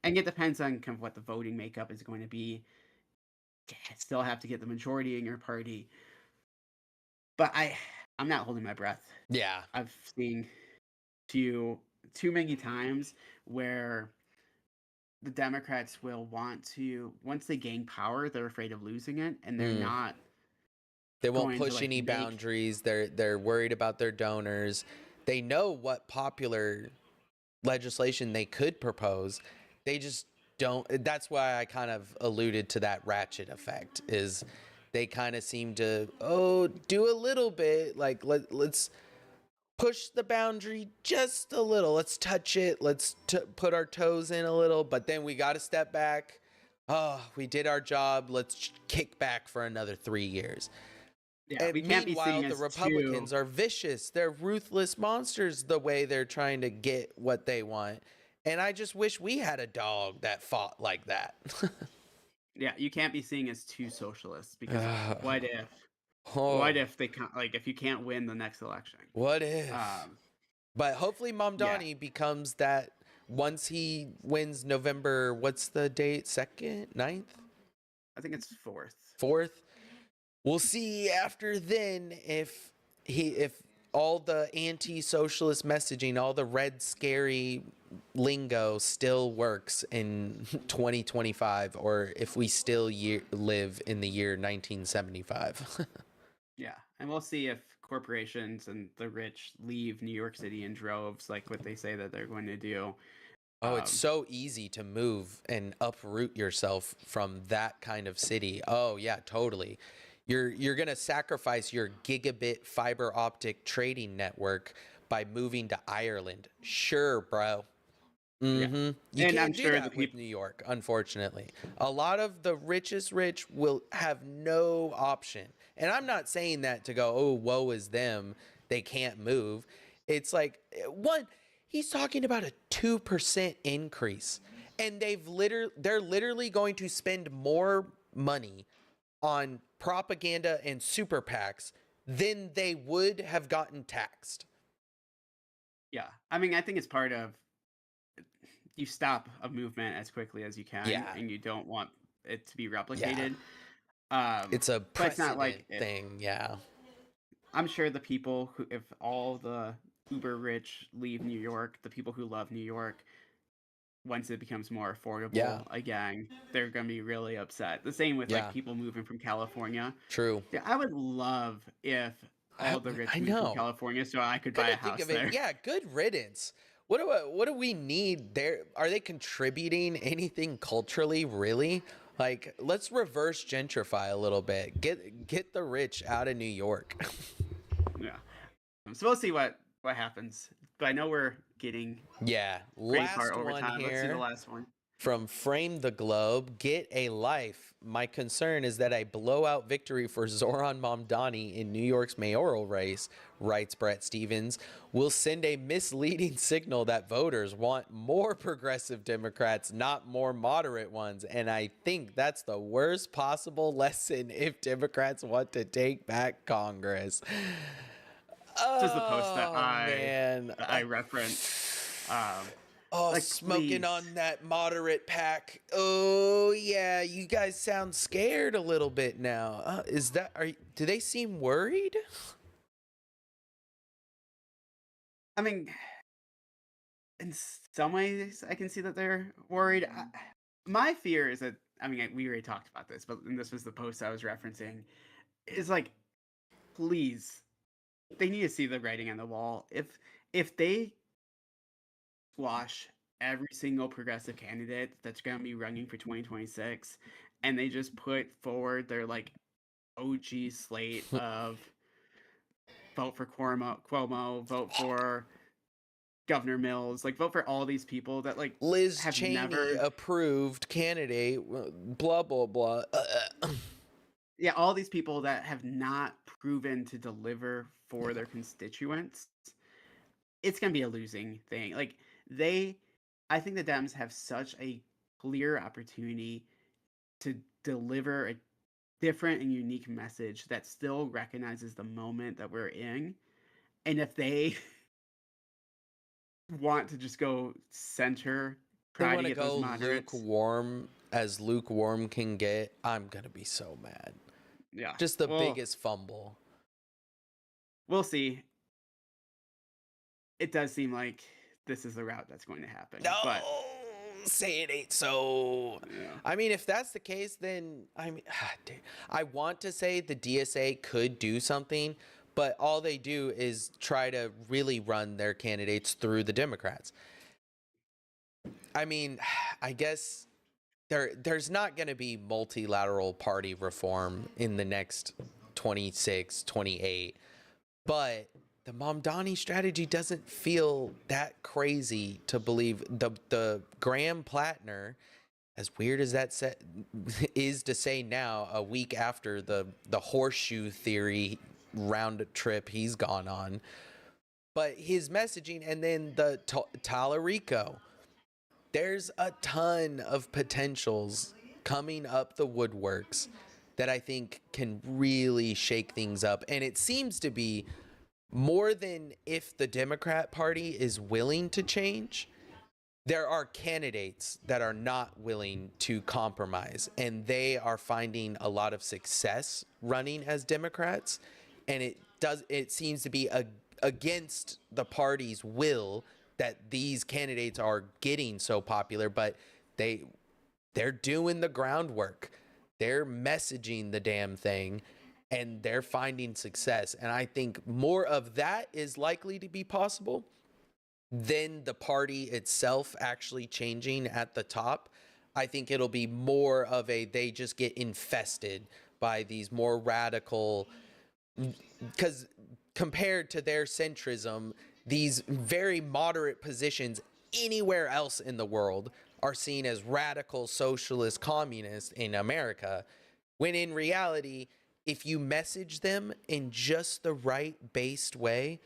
and it depends on kind of what the voting makeup is going to be still have to get the majority in your party. But I'm not holding my breath. Yeah. I've seen too many times where the Democrats will want to, once they gain power, they're afraid of losing it, and they're Mm. not They won't going to push like any make. boundaries. They're worried about their donors. They know what popular legislation they could propose. They just don't. That's why I kind of alluded to that ratchet effect is they kind of seem to do a little bit like let's push the boundary just a little. Let's touch it. Let's put our toes in a little, but then we got to step back. Oh, we did our job. Let's kick back for another 3 years. Yeah, And we can't be meanwhile, seen the as too. Republicans are vicious. They're ruthless monsters the way they're trying to get what they want. And I just wish we had a dog that fought like that. Yeah, you can't be seen as too socialist because Uh, what if oh, they like if you can't win the next election? what if? Um, But hopefully, yeah, Mamdani becomes that once he wins November. What's the date? 2nd, 9th, I think it's fourth. 4th. We'll see after then if all the anti-socialist messaging, all the red scary lingo still works in 2025 or if we still live in the year 1975. Yeah, and we'll see if corporations and the rich leave New York City in droves, like what they say that they're going to do. Oh, it's Um, so easy to move and uproot yourself from that kind of city. Oh, yeah, totally. You're going to sacrifice your gigabit fiber optic trading network by moving to Ireland. Sure, bro. yeah, You and I'm can't do sure the that with people. New York, unfortunately. A lot of the richest rich will have no option. And I'm not saying that to go, oh, woe is them. They can't move. It's like, one, he's talking about a 2% increase. And they're literally going to spend more money on propaganda and super PACs than they would have gotten taxed. Yeah, I mean, I think it's part of you stop a movement as quickly as you can, Yeah. and you don't want it to be Yeah. replicated. It's a But it's not precedent like if thing. Yeah. I'm sure the people who, if all the uber rich leave New York, the people who love New York, once it becomes more Yeah. affordable again, they're gonna be really upset. The same with like Yeah. people moving from California. True. Yeah, I would love if I all the rich I moved from know. California so I could buy a Couldn't think house of it. there. Yeah, good riddance. What do we need there? Are they contributing anything culturally, really? Like, let's reverse gentrify a little bit. Get the rich out of New York. Yeah. So we'll see what happens. But I know we're getting Yeah. pretty far Last over one time. Let's do the here. last one. From Frame the Globe, get a life. My concern is that a blowout victory for Zoran Mamdani in New York's mayoral race, writes Brett Stevens, will send a misleading signal that voters want more progressive Democrats, not more moderate ones. And I think that's the worst possible lesson if Democrats want to take back Congress. This is the post that Oh, man. I referenced. Oh, Like smoking please. on that moderate pack. Oh yeah, you guys sound scared a little bit now. Is that do they seem worried? I mean, in some ways, I can see that they're worried. My fear is that I mean we already talked about this, but and this was the post I was referencing. Is like, please, they need to see the writing on the wall. If they squash every single progressive candidate that's going to be running for 2026, and they just put forward their like OG slate of vote for Cuomo, vote for Governor Mills, like vote for all these people that like Liz have Cheney never. approved candidate. Blah blah blah. Yeah, all these people that have not proven to deliver for their constituents. It's going to be a losing thing. Like they I think the Dems have such a clear opportunity to deliver a different and unique message that still recognizes the moment that we're in. And if they want to just go center, They try to want to get those go moderates. lukewarm. as lukewarm can get, I'm going to be so mad. Yeah. Just the Well, biggest fumble. we'll see. It does seem like this is the route that's going to happen. No, But say it ain't so. yeah. I mean, if that's the case, then I mean, dude, I want to say the DSA could do something, but all they do is try to really run their candidates through the Democrats. I mean, I guess there's not going to be multilateral party reform in the next 26, 28, but the Mamdani strategy doesn't feel that crazy to believe. The Graham Plattner, as weird as that is to say now, a week after the horseshoe theory round trip he's gone on, but his messaging, and then the Talarico, there's a ton of potentials coming up the woodworks that I think can really shake things up. And it seems to be more than if the Democrat Party is willing to change. There are candidates that are not willing to compromise, and they are finding a lot of success running as Democrats. And it seems to be against the party's will that these candidates are getting so popular, but they're doing the groundwork. They're messaging the damn thing, and they're finding success. And I think more of that is likely to be possible than the party itself actually changing at the top. I think it'll be more of they just get infested by these more radical, because compared to their centrism, these very moderate positions anywhere else in the world are seen as radical socialist communists in America, when in reality, if you message them in just the right based way,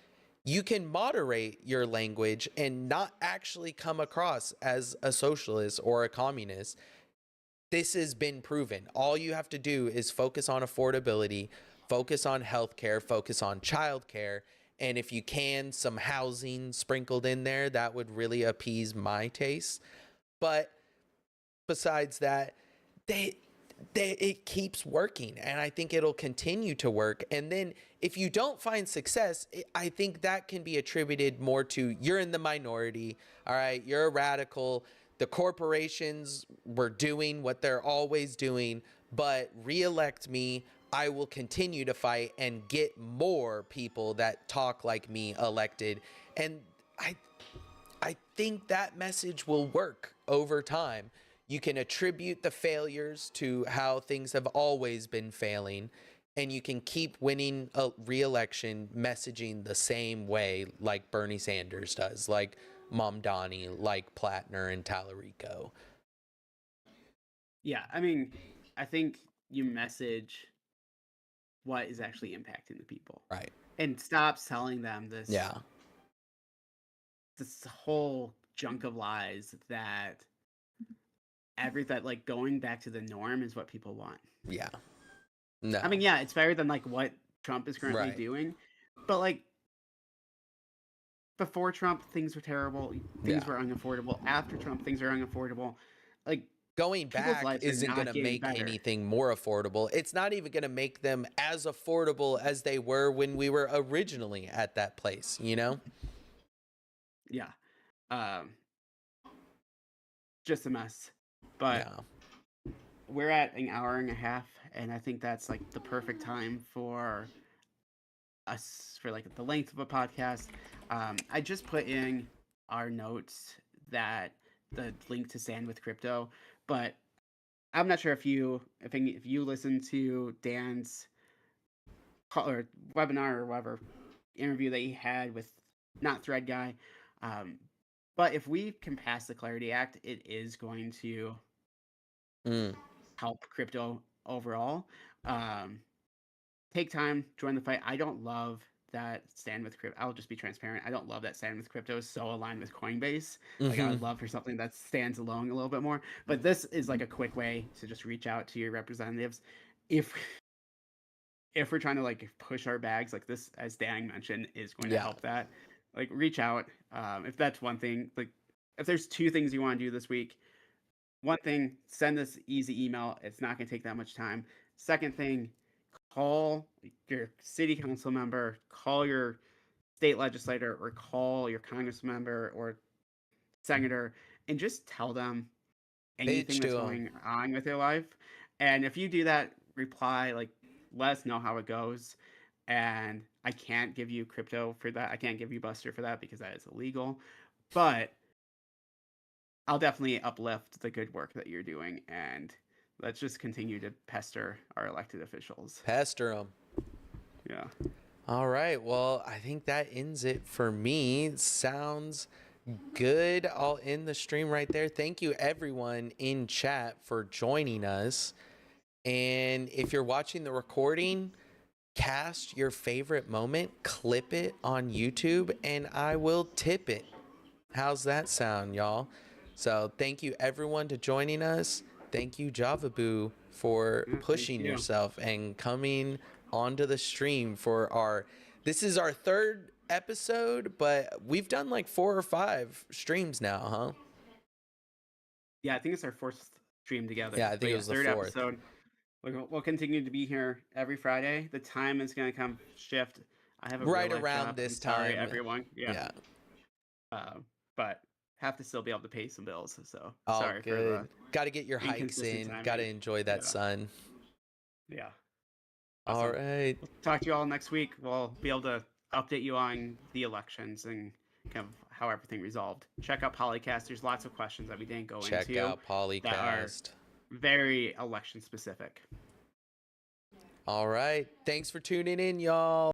you can moderate your language and not actually come across as a socialist or a communist. This has been proven. All you have to do is focus on affordability, focus on healthcare, focus on childcare, and if you can, some housing sprinkled in there, that would really appease my taste. But besides that, they it keeps working, and I think it'll continue to work. And then if you don't find success, I think that can be attributed more to you're in the minority. All right, you're a radical. The corporations were doing what they're always doing, but reelect me, I will continue to fight and get more people that talk like me elected. And I think that message will work over time. You can attribute the failures to how things have always been failing, and you can keep winning a re-election messaging the same way like Bernie Sanders does, like Mamdani, like Plattner and Talarico. Yeah, I mean, I think you message what is actually impacting the people. Right. And stop selling them Yeah. this whole junk of lies that everything, like, going back to the norm is what people want. Yeah. No. I mean, yeah, it's better than like what Trump is currently Right. doing, but like before Trump, things were terrible. Things Yeah. were unaffordable. After Trump, things are unaffordable. Like, Going people's back lives are isn't going not to getting make better. anything more affordable. It's not even going to make them as affordable as they were when we were originally at that place, you know? Yeah. Just a mess. But Yeah. we're at an hour and a half, and I think that's like the perfect time for us, for like the length of a podcast. I just put in our notes that the link to Stand with Crypto, but I'm not sure if you listen to Dan's call or webinar or whatever interview that he had with not Thread Guy. But if we can pass the Clarity Act, it is going to help crypto overall. Take time, join the fight. I don't love that Stand with Crypto. I'll just be transparent. I don't love that Stand with Crypto is so aligned with Coinbase. Like, I would love for something that stands alone a little bit more. But this is like a quick way to just reach out to your representatives. If we're trying to like push our bags, like this, as Dan mentioned, is going to Yeah. help that. Like, reach out. If that's one thing, like if there's two things you want to do this week, one thing, send this easy email. It's not going to take that much time. Second thing, call your city council member, call your state legislator, or call your congress member or senator, and just tell them anything Pitch that's to them. going on with your life. And if you do that, reply, like, let us know how it goes. And I can't give you crypto for that. I can't give you Buster for that because that is illegal. But I'll definitely uplift the good work that you're doing, and let's just continue to pester our elected officials. Pester them. Yeah. All right. Well, I think that ends it for me. Sounds good. I'll end the stream right there. Thank you, everyone in chat, for joining us. And if you're watching the recording, cast your favorite moment, clip it on YouTube, and I will tip it. How's that sound, y'all? So thank you, everyone, to joining us. Thank you, JavaBoo, for Yeah, thank pushing you. yourself and coming onto the stream for our. This is our third episode, but we've done like 4 or 5 streams now, huh? Yeah, I think it's our fourth stream Yeah, together. I But think it yeah, was the third fourth. episode. We'll continue to be here every Friday. The time is going to come shift. I have a real Right life around job. I'm this sorry, time. everyone. Yeah. Yeah. But have to still be able to pay some bills. So All sorry for the good. Got to get your hikes inconsistent in. Got to timing. enjoy that Yeah. sun. Yeah. All Awesome. right. We'll talk to you all next week. We'll be able to update you on the elections and kind of how everything resolved. Check out Polycast. There's lots of questions that we didn't go Check into out that are Polycast. very election specific. All right. Thanks for tuning in, y'all.